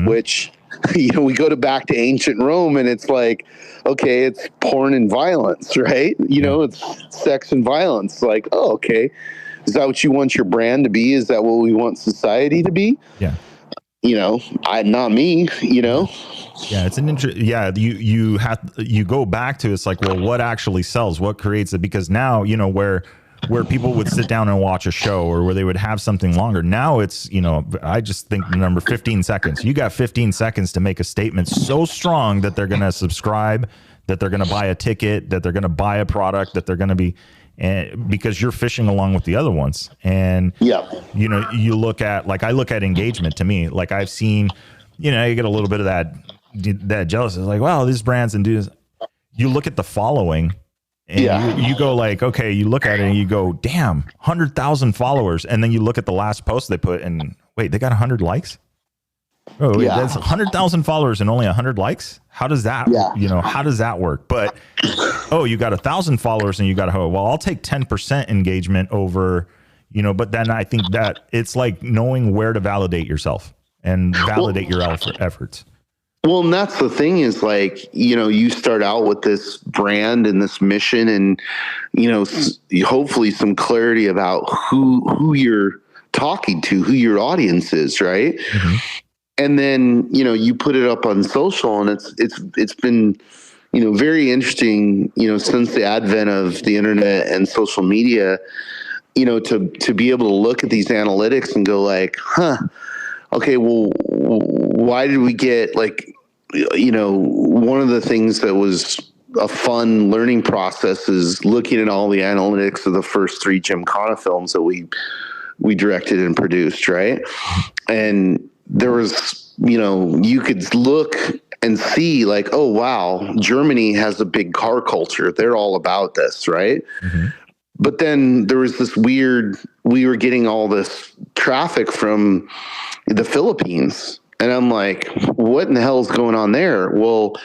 B: which, we go back to ancient Rome, and it's like, okay, it's porn and violence, right? It's sex and violence. Like, oh, okay. Is that what you want your brand to be? Is that what we want society to be?
A: Yeah.
B: Not me, Yeah,
A: it's an you go back to, it's like, well, what actually sells? What creates it? Because now, where people would sit down and watch a show, or where they would have something longer. Now it's, I just think the number 15 seconds. You got 15 seconds to make a statement so strong that they're going to subscribe, that they're going to buy a ticket, that they're going to buy a product, that they're going to be, because you're fishing along with the other ones. And, you look at, like, I look at engagement. To me, like, I've seen, you get a little bit of that jealousy. It's like, wow, these brands and do this. You look at the following, And you go like, okay, you look at it and you go, damn, 100,000 followers. And then you look at the last post they put and wait, they got 100 likes? Oh, wait, that's 100,000 followers and only 100 likes? How does that, how does that work? But, you got 1,000 followers and you got, well, I'll take 10% engagement over, but then I think that it's like knowing where to validate yourself and validate your efforts.
B: Well, and that's the thing is like, you start out with this brand and this mission and, hopefully some clarity about who you're talking to, who your audience is. Right. Mm-hmm. And then, you put it up on social and it's been, very interesting, since the advent of the internet and social media, to be able to look at these analytics and go like, okay, well, why did we get like, one of the things that was a fun learning process is looking at all the analytics of the first 3 Gymkhana films that we directed and produced. Right. And there was, you could look and see like, oh, wow, Germany has a big car culture. They're all about this. Right. Mm-hmm. But then there was this we were getting all this traffic from the Philippines. And I'm like, what in the hell is going on there? Well,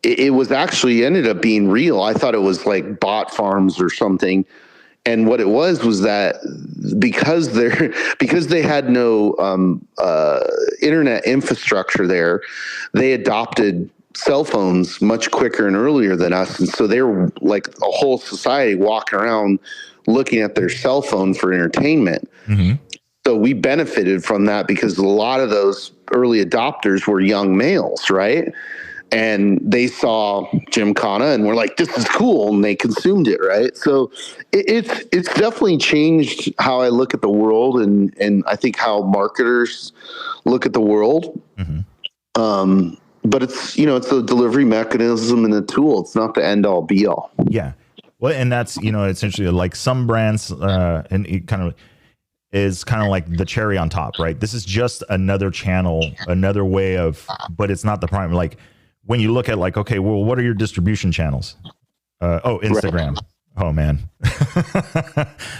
B: it was actually ended up being real. I thought it was like bot farms or something. And what it was that because they had no internet infrastructure there, they adopted cell phones much quicker and earlier than us. And so they were like a whole society walking around looking at their cell phone for entertainment. Mm-hmm. So we benefited from that because a lot of those early adopters were young males, right? And they saw Gymkhana and were like, this is cool. And they consumed it, right? So it's definitely changed how I look at the world and I think how marketers look at the world. Mm-hmm. But it's, it's a delivery mechanism and a tool. It's not the end all be all.
A: Yeah. Well, and that's, essentially like some brands and it kind of is kind of like the cherry on top, right? This is just another channel, another way of, but it's not the prime. Like when you look at like, okay, well, what are your distribution channels? Instagram. Right. Oh man.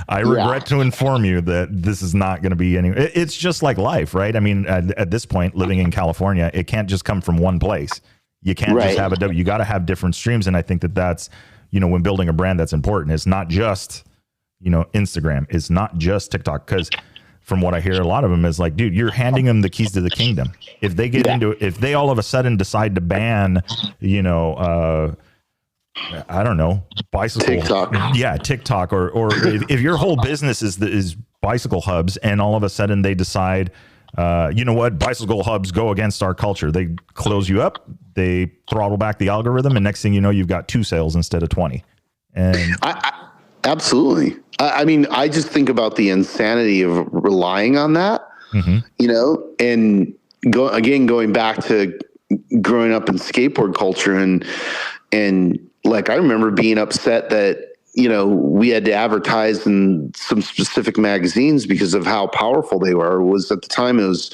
A: I regret to inform you that this is not going to be any, it's just like life, right? I mean, at this point, living in California, it can't just come from one place. You can't just have you got to have different streams. And I think that's, when building a brand, that's important. It's not just, Instagram. It's not just TikTok. Because from what I hear, a lot of them is like, dude, you're handing them the keys to the kingdom. If they get into it, if they all of a sudden decide to ban, I don't know, bicycle, TikTok, or if your whole business is bicycle hubs, and all of a sudden they decide, bicycle hubs go against our culture. They close you up, they throttle back the algorithm, and next thing you know, you've got 2 sales instead of 20. And
B: absolutely. I mean, I just think about the insanity of relying on that, mm-hmm. And going back to growing up in skateboard culture and like, I remember being upset that, we had to advertise in some specific magazines because of how powerful they were. It was at the time it was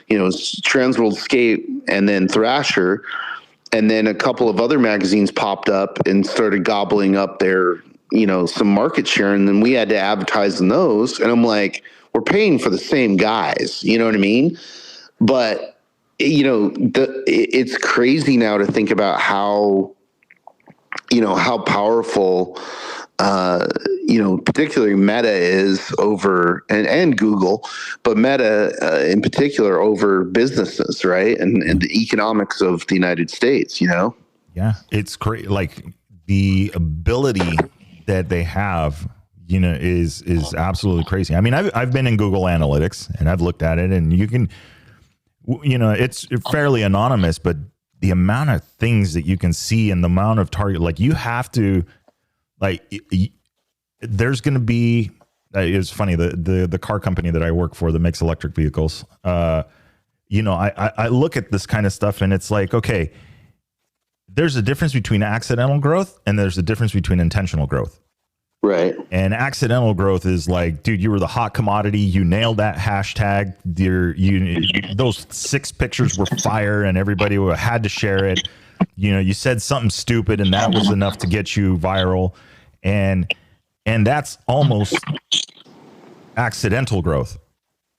B: Transworld Skate and then Thrasher. And then a couple of other magazines popped up and started gobbling up their, some market share. And then we had to advertise in those. And I'm like, we're paying for the same guys. You know what I mean? But, it's crazy now to think about how powerful, particularly Meta is over and Google, but Meta in particular over businesses, right? And the economics of the United States,
A: Yeah, it's great. Like the ability that they have, is absolutely crazy. I mean, I've been in Google Analytics and I've looked at it, and you can, it's fairly anonymous, but the amount of things that you can see and the amount of target, like you have to, like, there's going to be, it was funny, the car company that I work for that makes electric vehicles, I look at this kind of stuff and it's like, okay, there's a difference between accidental growth and there's a difference between intentional growth.
B: Right.
A: And accidental growth is like, dude, you were the hot commodity. You nailed that hashtag. Those 6 pictures were fire and everybody had to share it. you said something stupid and that was enough to get you viral. And that's almost accidental growth.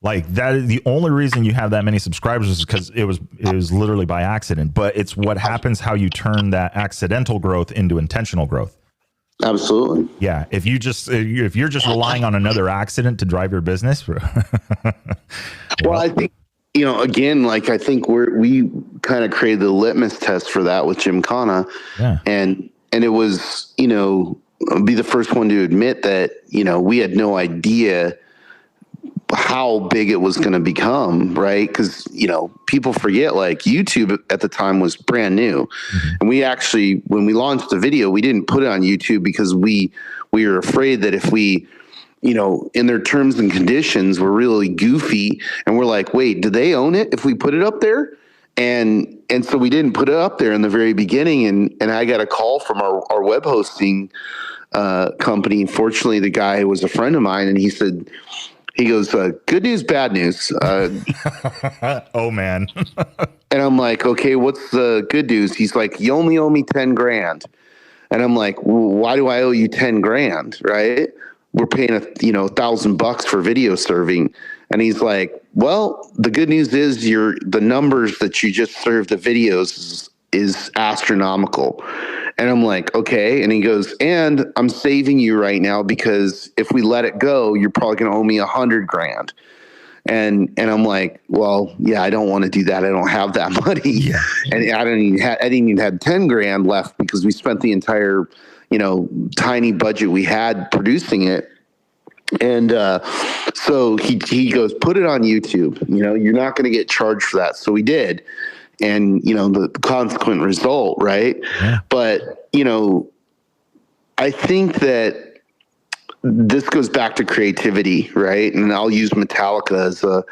A: Like that is the only reason you have that many subscribers is because it was literally by accident, but it's what happens, how you turn that accidental growth into intentional growth.
B: Absolutely.
A: Yeah. If you're just relying on another accident to drive your business.
B: Well, I think, again, like I think we kind of created the litmus test for that with Gymkhana.
A: Yeah.
B: And it was, I'll be the first one to admit that, we had no idea how big it was going to become, right? Because, people forget, like, YouTube at the time was brand new. Mm-hmm. And we actually, when we launched the video, we didn't put it on YouTube because we were afraid that if we, in their terms and conditions were really goofy, and we're like, wait, do they own it if we put it up there? And so we didn't put it up there in the very beginning. And I got a call from our web hosting company. Fortunately, the guy was a friend of mine, and he goes, good news, bad news.
A: Oh man.
B: And I'm like, okay, what's the good news? He's like, you only owe me 10 grand. And I'm like, well, why do I owe you 10 grand? Right. We're paying $1,000 for video serving. And he's like, well, the good news is the numbers that you just served the videos is astronomical. And I'm like, okay. And he goes, and I'm saving you right now because if we let it go, you're probably going to owe me 100 grand. And I'm like, well, yeah, I don't want to do that. I don't have that money. Yeah. And I didn't even have 10 grand left because we spent the entire, tiny budget we had producing it. And so he goes, put it on YouTube. You're not going to get charged for that. So we did. And, the consequent result, right? Yeah. But, I think that this goes back to creativity, right? And I'll use Metallica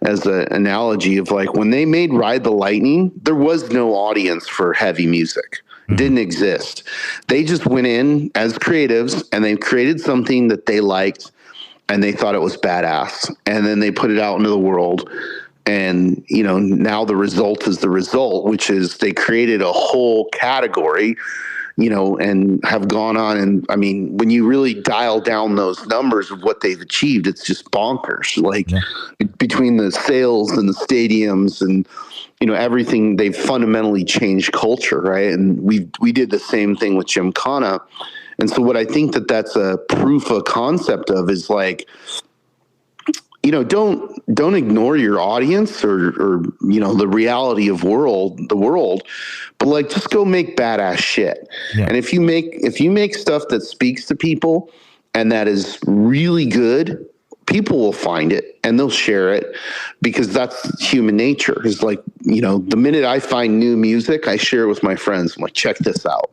B: as an analogy of, like, when they made Ride the Lightning, there was no audience for heavy music. It didn't exist. They just went in as creatives and they created something that they liked and they thought it was badass. And then they put it out into the world. And, now the result is the result, which is they created a whole category, and have gone on. And I mean, when you really dial down those numbers of what they've achieved, it's just bonkers. Like, between the sales and the stadiums and, everything, they've fundamentally changed culture. Right. And we did the same thing with Gymkhana. And so what I think that's a proof of concept of is, like, don't ignore your audience or the reality of the world, but, like, just go make badass shit. Yeah. And if you make stuff that speaks to people and that is really good, people will find it and they'll share it, because that's human nature. Is like, the minute I find new music, I share it with my friends. I'm like, check this out.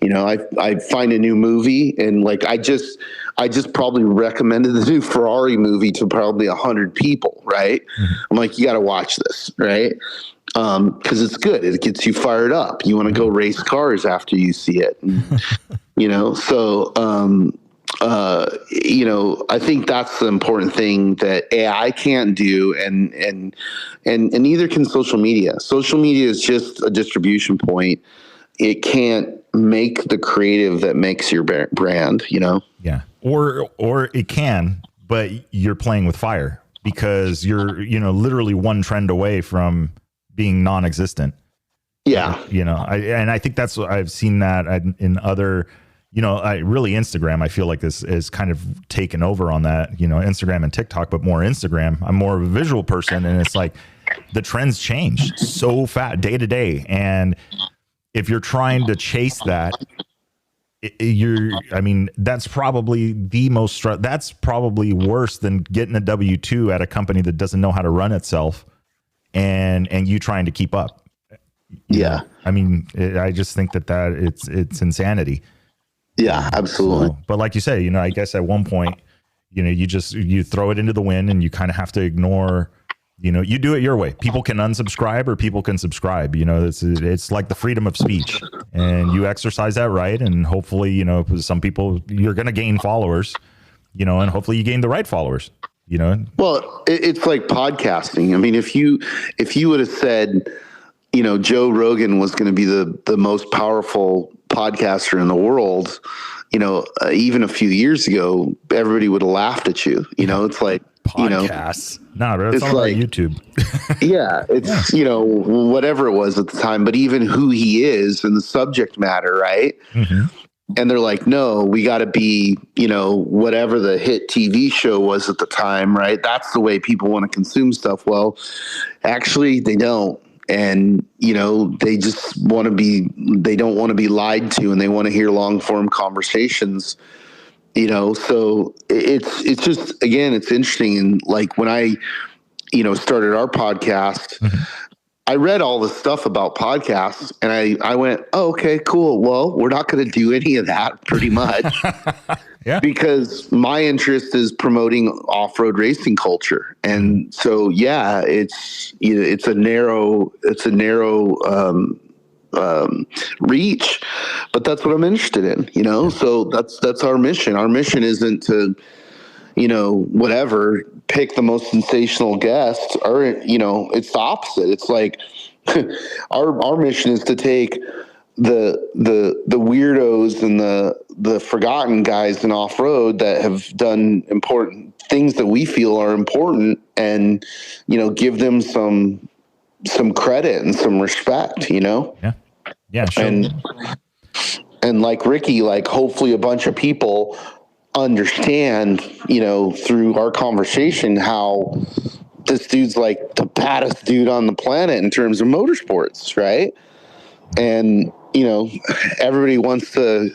B: I find a new movie, and, like, I just probably recommended the new Ferrari movie to probably 100 people. Right. Mm-hmm. I'm like, you got to watch this. Right. Cause it's good. It gets you fired up. You want to go race cars after you see it. And, so, I think that's the important thing that AI can't do, and neither can social media. Social media is just a distribution point. It can't make the creative that makes your brand,
A: Yeah. Or it can, but you're playing with fire because you're, literally one trend away from being non-existent.
B: Yeah.
A: I think that's what I've seen that in other, really Instagram, I feel like this is kind of taken over on that, Instagram and TikTok, but more Instagram. I'm more of a visual person, and it's like the trends change so fast day to day. And if you're trying to chase that, that's probably that's probably worse than getting a W-2 at a company that doesn't know how to run itself and you trying to keep up.
B: Yeah.
A: I just think that it's insanity.
B: Yeah, absolutely.
A: So, but like you say, I guess at one point, you throw it into the wind and you kind of have to ignore, you do it your way. People can unsubscribe or people can subscribe. It's like the freedom of speech, and you exercise that right. And hopefully, some people, you're going to gain followers, and hopefully you gain the right followers,
B: Well, it's like podcasting. I mean, if you would have said, Joe Rogan was going to be the most powerful podcaster in the world, even a few years ago, everybody would have laughed at you. It's like,
A: Podcasts. No, but it's all
B: like,
A: about YouTube.
B: yeah, it's, whatever it was at the time, but even who he is and the subject matter, right?
A: Mm-hmm.
B: And they're like, no, we got to be, whatever the hit TV show was at the time, right? That's the way people want to consume stuff. Well, actually, they don't. And, they just they don't want to be lied to, and they want to hear long form conversations, so it's just, again, it's interesting. And like when I, started our podcast, mm-hmm. I read all the stuff about podcasts and I went, oh, okay, cool. Well, we're not going to do any of that pretty much.
A: Yeah.
B: Because my interest is promoting off-road racing culture. And so, yeah, it's a narrow reach, but that's what I'm interested in, so that's our mission. Our mission isn't to, whatever, pick the most sensational guest, or, it's the opposite. It's like our mission is to take the weirdos and the forgotten guys in off-road that have done important things that we feel are important, and, give them some credit and some respect,
A: Yeah, sure.
B: And like Ricky, like hopefully a bunch of people understand, through our conversation, how this dude's like the baddest dude on the planet in terms of motorsports, right? And, everybody wants to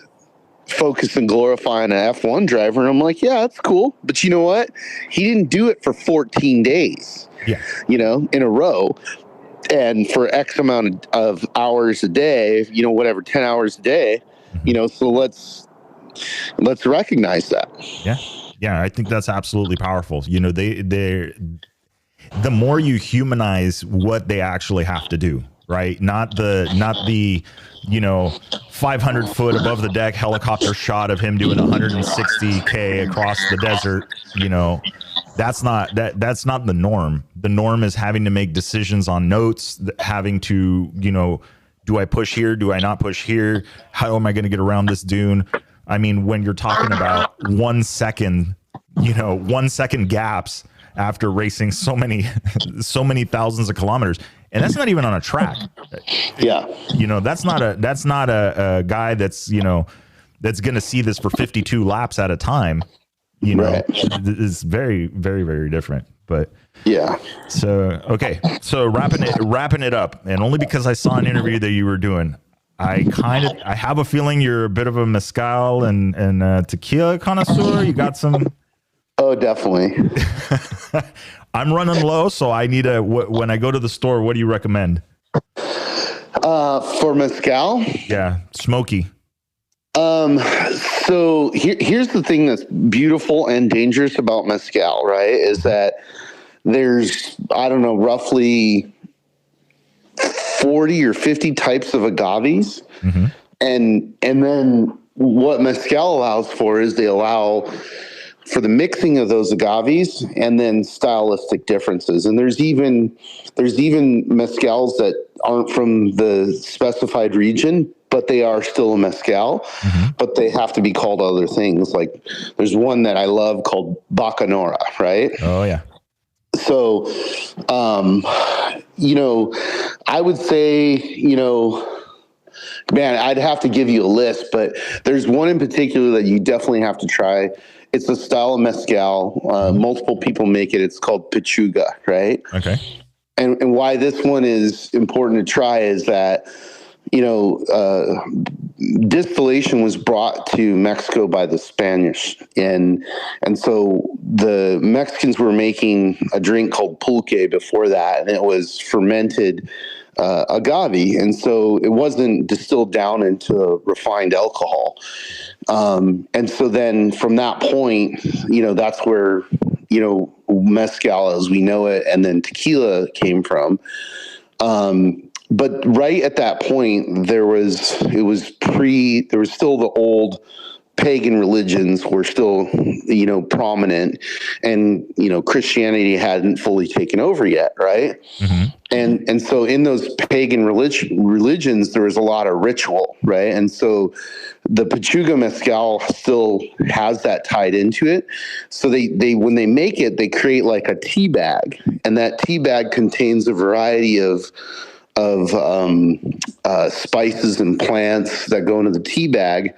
B: focus and glorify an F1 driver. And I'm like, yeah, that's cool. But you know what? He didn't do it for 14 days, in a row. And for X amount of hours a day, whatever, 10 hours a day, so let's recognize that.
A: Yeah. Yeah. I think that's absolutely powerful. The more you humanize what they actually have to do, right? Not the 500 foot above the deck helicopter shot of him doing 160K across the desert, that's not the norm. The norm is having to make decisions on notes, having to, do I push here? Do I not push here? How am I going to get around this dune? I mean, when you're talking about 1 second, 1 second gaps after racing so many thousands of kilometers, and that's not even on a track.
B: Yeah.
A: That's not a guy that's, that's going to see this for 52 laps at a time.
B: Right.
A: It's very, very, very different. But
B: yeah.
A: So, okay. So wrapping it up, and only because I saw an interview that you were doing, I have a feeling you're a bit of a mezcal and tequila connoisseur. You got some.
B: Oh, definitely.
A: I'm running low, so I need when I go to the store, what do you recommend?
B: For mezcal?
A: Yeah. Smoky.
B: So here's the thing that's beautiful and dangerous about mezcal, right? Is that there's, I don't know, roughly 40 or 50 types of agaves. Mm-hmm. And then what mezcal allows for is they allow for the mixing of those agaves and then stylistic differences. And there's even mezcals that aren't from the specified region, but they are still a mezcal, mm-hmm. but they have to be called other things. Like there's one that I love called Bacanora, right?
A: Oh yeah.
B: So, I would say, man, I'd have to give you a list, but there's one in particular that you definitely have to try. It's a style of mezcal. Multiple people make it. It's called Pechuga, right?
A: Okay.
B: And why this one is important to try is that, distillation was brought to Mexico by the Spanish. And so the Mexicans were making a drink called pulque before that, and it was fermented agave. And so it wasn't distilled down into refined alcohol. And so then from that point, that's where, mezcal as we know it, and then tequila came from. But right at that point, there was still the old pagan religions were still, prominent, and, Christianity hadn't fully taken over yet. Right.
A: Mm-hmm.
B: And so in those pagan religions, there was a lot of ritual. Right. And so the Pachuga mezcal still has that tied into it. So they when they make it, they create like a tea bag, and that tea bag contains a variety of spices and plants that go into the tea bag.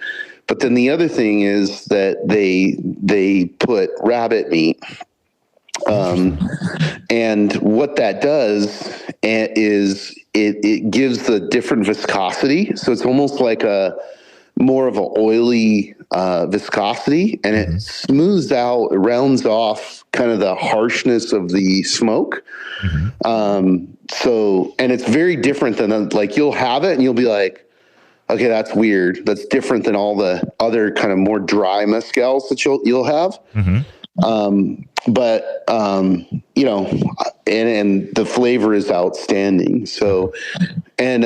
B: But then the other thing is that they put rabbit meat. And what that does is it gives the different viscosity. So it's almost like more of an oily viscosity, and it smooths out, it rounds off kind of the harshness of the smoke. And it's very different than, like, you'll have it and you'll be like, okay, that's weird. That's different than all the other kind of more dry mezcals that you'll have. And the flavor is outstanding. So, and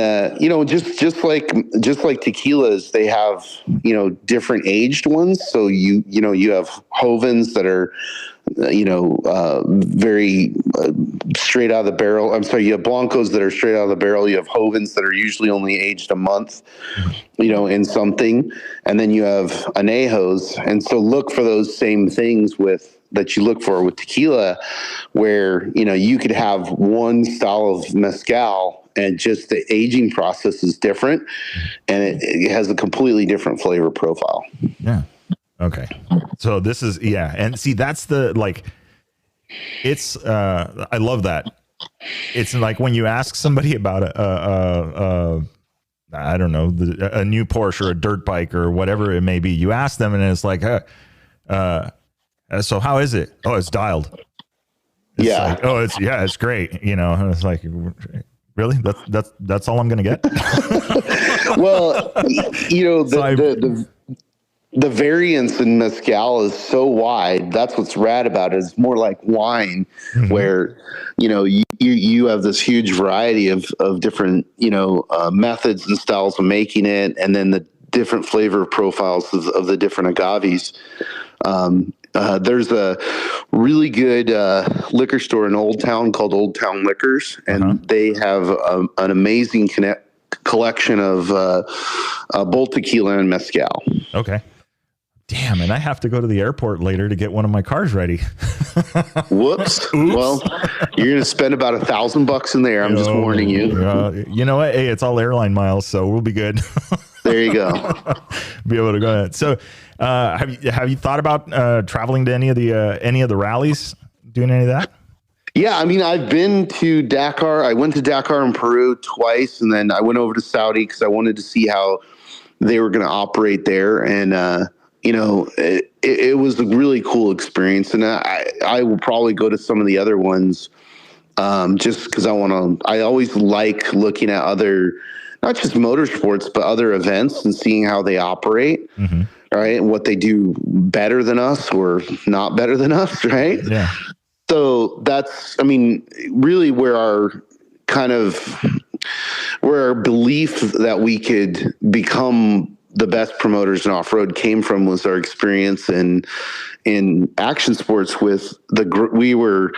B: just like tequilas, they have, different aged ones. So you have Jovens that are, very straight out of the barrel. I'm sorry, you have Blancos that are straight out of the barrel. You have Jovens that are usually only aged a month, in something. And then you have Anejos. And so look for those same things that you look for with tequila, where, you could have one style of mezcal and just the aging process is different, and it has a completely different flavor profile.
A: Yeah. Okay. So this is, and see, that's it's, I love that. It's like when you ask somebody about I don't know, a new Porsche or a dirt bike or whatever it may be, you ask them and it's like, so how is it? Oh, it's dialed. It's like, oh, it's great. And it's like, really? That's all I'm going to get?
B: Well, the variance in mezcal is so wide. That's what's rad about it. It's more like wine, where, you have this huge variety of different, methods and styles of making it. And then the different flavor profiles of the different agaves. There's a really good liquor store in Old Town called Old Town Liquors, and they have an amazing collection of both tequila and mezcal.
A: Okay. Damn, and I have to go to the airport later to get one of my cars ready.
B: Whoops. Well, you're going to spend about $1,000 in there. I'm just warning you.
A: You know what? Hey, it's all airline miles, so we'll be good.
B: There you go.
A: Be able to go ahead. So, have you thought about traveling to any of the rallies, doing any of that?
B: Yeah, I mean, I've been to Dakar. I went to Dakar in Peru twice, and then I went over to Saudi because I wanted to see how they were going to operate there. And it was a really cool experience, and I will probably go to some of the other ones just because I always like looking at other, not just motorsports, but other events and seeing how they operate, right? And what they do better than us or not better than us, right?
A: Yeah.
B: So that's, really where our belief that we could become the best promoters in off-road came from was our experience in action sports we were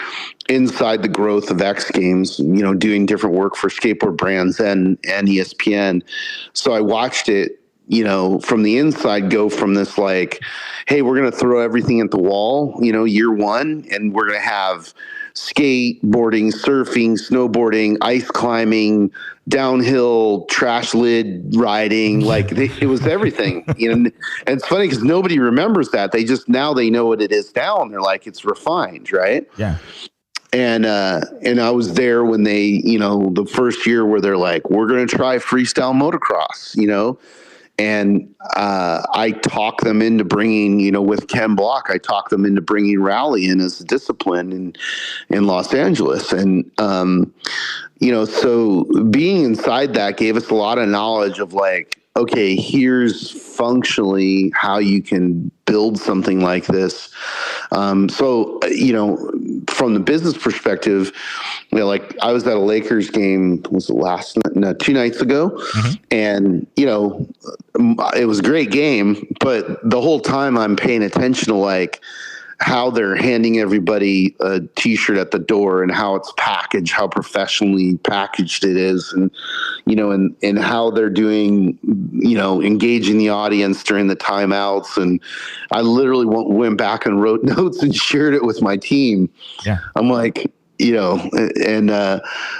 B: inside the growth of X Games, doing different work for skateboard brands and ESPN. So I watched it, from the inside go from this like, hey, we're going to throw everything at the wall, year one, and we're going to have skateboarding, surfing, snowboarding, ice climbing, downhill, trash lid riding. Like it was everything. And it's funny because nobody remembers that. Now they know what it is now, and they're like, it's refined, right?
A: Yeah.
B: And I was there when they, the first year where they're like, we're going to try freestyle motocross, and I talk them into bringing, with Ken Block, I talk them into bringing rally in as a discipline in Los Angeles. And, so being inside that gave us a lot of knowledge of like, okay, here's functionally how you can build something like this. So, from the business perspective, like I was at a Lakers game, was it 2 nights ago. And, it was a great game, but the whole time I'm paying attention to like how they're handing everybody a t-shirt at the door and how it's packaged, how professionally packaged it is. And, and how they're doing, engaging the audience during the timeouts. And I literally went back and wrote notes and shared it with my team.
A: Yeah.
B: I'm like,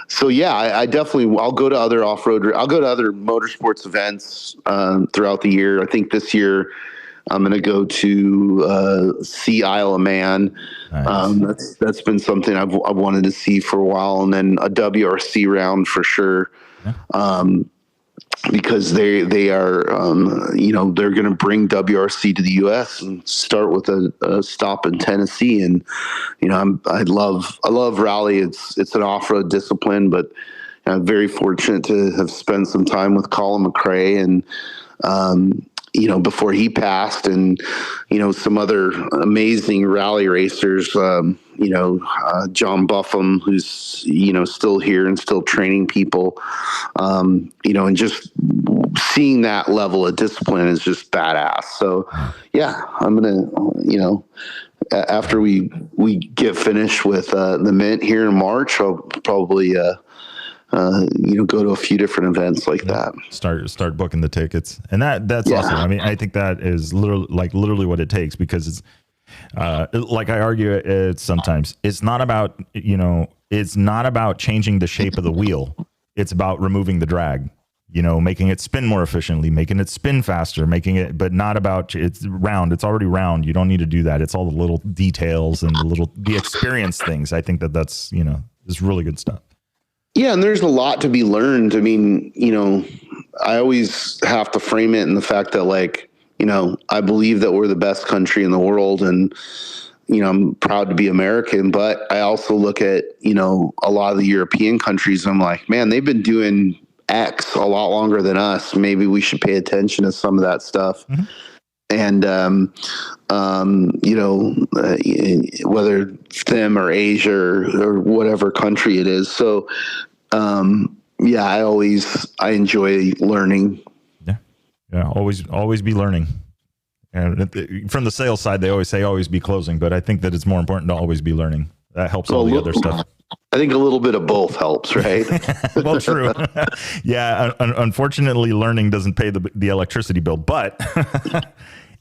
B: so yeah, I definitely, I'll go to other I'll go to other motorsports events throughout the year. I think this year I'm going to go to see Isle of Man. Nice. That's been something I've wanted to see for a while, and then a WRC round for sure. Yeah. Because they are, they're going to bring WRC to the U.S. and start with a stop in Tennessee. And, I love rally. It's an off-road discipline, but I'm very fortunate to have spent some time with Colin McRae and, before he passed, and, some other amazing rally racers, John Buffum, who's, still here and still training people, and just seeing that level of discipline is just badass. So yeah, I'm going to, after we get finished with the Mint here in March, I'll probably, go to a few different events like that.
A: Start booking the tickets. And that's awesome. I mean, I think that is literally what it takes, because it's, like I argue it sometimes, it's not about, it's not about changing the shape of the wheel. It's about removing the drag, making it spin more efficiently, making it spin faster, but not about, it's round. It's already round. You don't need to do that. It's all the little details and the experience things. I think that's, is really good stuff.
B: Yeah, and there's a lot to be learned. I mean, I always have to frame it in the fact that, like, I believe that we're the best country in the world, and, I'm proud to be American, but I also look at, a lot of the European countries, and I'm like, man, they've been doing X a lot longer than us. Maybe we should pay attention to some of that stuff. Mm-hmm. And, whether them or Asia or whatever country it is. So, I enjoy learning.
A: Yeah. Always be learning. And from the sales side, they always say, always be closing, but I think that it's more important to always be learning. That helps all the other stuff.
B: I think a little bit of both helps, right?
A: Well, true. Yeah. Unfortunately, learning doesn't pay the electricity bill, but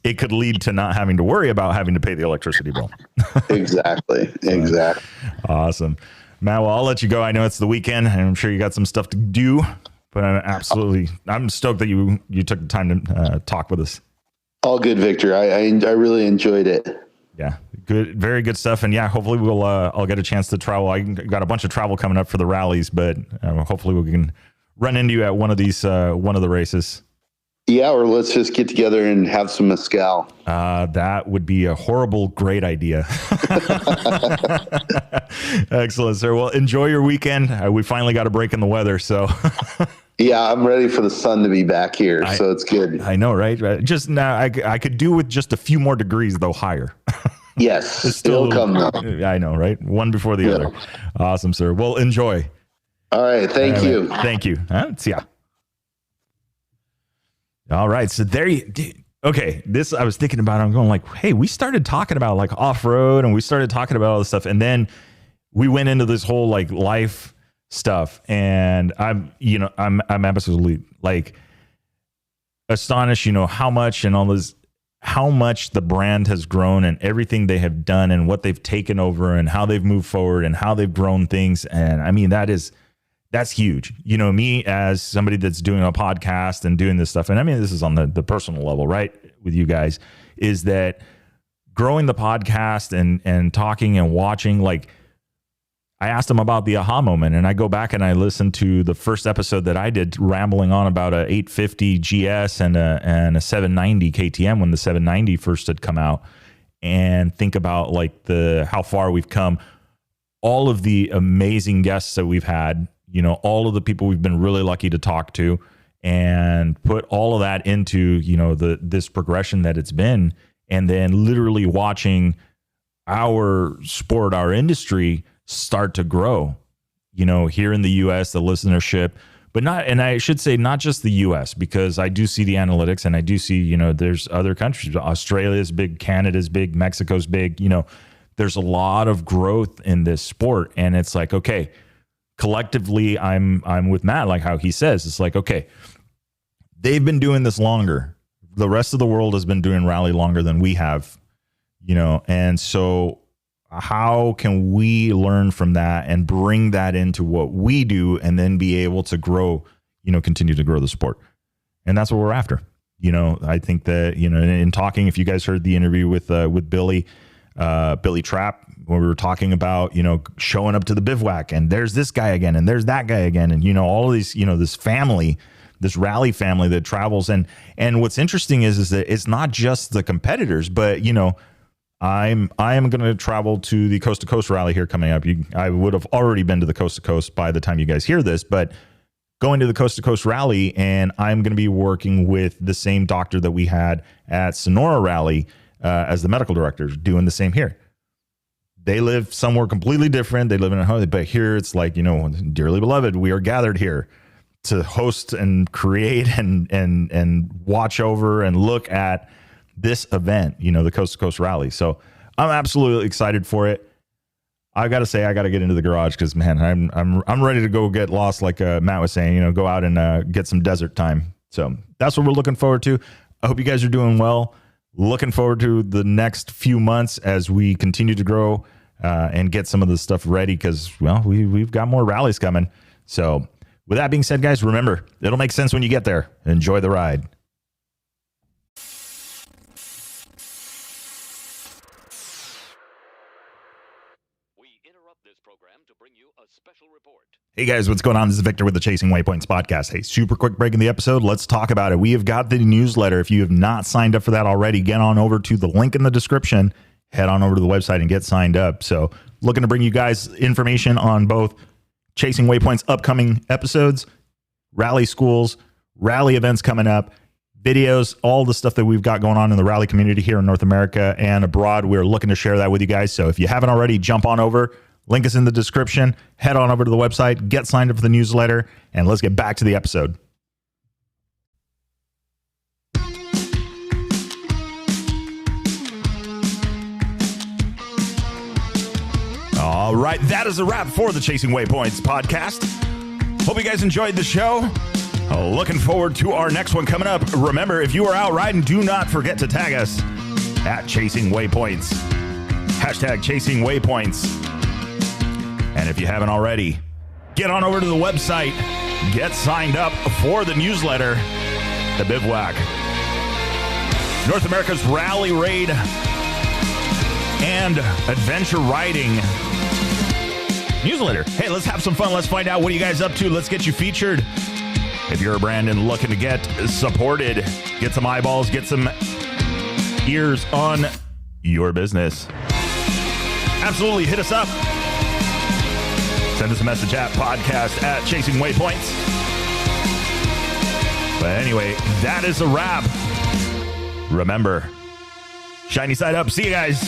A: it could lead to not having to worry about having to pay the electricity bill.
B: Exactly.
A: Awesome. Matt, well, I'll let you go. I know it's the weekend, and I'm sure you got some stuff to do, but I'm stoked that you took the time to talk with us.
B: All good, Victor. I really enjoyed it.
A: Yeah, good, very good stuff. And yeah, hopefully I'll get a chance to travel. I got a bunch of travel coming up for the rallies, but hopefully we can run into you at one of the races.
B: Yeah, or let's just get together and have some mezcal.
A: That would be a great idea. Excellent, sir. Well, enjoy your weekend. We finally got a break in the weather, so.
B: Yeah, I'm ready for the sun to be back here, so it's good.
A: I know, right? Just now, I could do with just a few more degrees, though, higher.
B: Yes, it'll come though.
A: I know, right? One before the other. Awesome, sir. Well, enjoy.
B: All right, thank you.
A: Thank you. See ya. All right. So okay. This I was thinking about. I'm going like, hey, we started talking about like off-road, and we started talking about all this stuff. And then we went into this whole like life stuff. And I'm absolutely like astonished, how much and all this, how much the brand has grown and everything they have done and what they've taken over and how they've moved forward and how they've grown things. And I mean, that's huge. Me as somebody that's doing a podcast and doing this stuff. And I mean, this is on the personal level, right? With you guys, is that growing the podcast and talking and watching, like I asked them about the aha moment, and I go back and I listen to the first episode that I did rambling on about a 850 GS and a 790 KTM when the 790 first had come out, and think about like how far we've come, all of the amazing guests that we've had, all of the people we've been really lucky to talk to, and put all of that into, this progression that it's been. And then literally watching our sport, our industry start to grow. here in the US, the listenership, but and I should say not just the US, because I do see the analytics and I do see, there's other countries. Australia is big, Canada's big, Mexico's big, there's a lot of growth in this sport. And it's like, okay, collectively, I'm with Matt, like how he says, it's like, okay, they've been doing this longer. The rest of the world has been doing rally longer than we have, and so how can we learn from that and bring that into what we do and then be able to grow, continue to grow the sport? And that's what we're after. I think that, in talking, if you guys heard the interview with Billy Trapp, where we were talking about, showing up to the Bivouac and there's this guy again and there's that guy again. And, all of these, this family, this rally family that travels. And what's interesting is that it's not just the competitors, but, I am going to travel to the Coast2Coast Rally here coming up. I would have already been to the Coast2Coast by the time you guys hear this, but going to the Coast2Coast Rally, and I'm going to be working with the same doctor that we had at Sonora Rally as the medical director, doing the same here. They live somewhere completely different. They live in a home, but here it's like, dearly beloved, we are gathered here to host and create and watch over and look at this event, the Coast2Coast Rally. So I'm absolutely excited for it. I got to say, I got to get into the garage because, man, I'm ready to go get lost, like Matt was saying, go out and get some desert time. So that's what we're looking forward to. I hope you guys are doing well. Looking forward to the next few months as we continue to grow and get some of the stuff ready because, well, we've got more rallies coming. So with that being said, guys, remember, it'll make sense when you get there. Enjoy the ride. Hey guys, what's going on? This is Victor with the Chasing Waypoints podcast. Hey, super quick break in the episode. Let's talk about it. We have got the newsletter. If you have not signed up for that already, get on over to the link in the description, head on over to the website and get signed up. So looking to bring you guys information on both Chasing Waypoints upcoming episodes, rally schools, rally events coming up, videos, all the stuff that we've got going on in the rally community here in North America and abroad. We're looking to share that with you guys. So if you haven't already, jump on over. Link is in the description. Head on over to the website, get signed up for the newsletter, and let's get back to the episode. All right, that is a wrap for the Chasing Waypoints podcast. Hope you guys enjoyed the show. Looking forward to our next one coming up. Remember, if you are out riding, do not forget to tag us at Chasing Waypoints. Hashtag Chasing Waypoints. And if you haven't already, get on over to the website, get signed up for the newsletter, the Bivouac, North America's rally raid and adventure riding newsletter. Hey, let's have some fun. Let's find out what are you guys up to. Let's get you featured. If you're a brand and looking to get supported, get some eyeballs, get some ears on your business. Absolutely, hit us up. Send us a message at podcast at Chasing Waypoints. But anyway, that is a wrap. Remember, shiny side up. See you guys.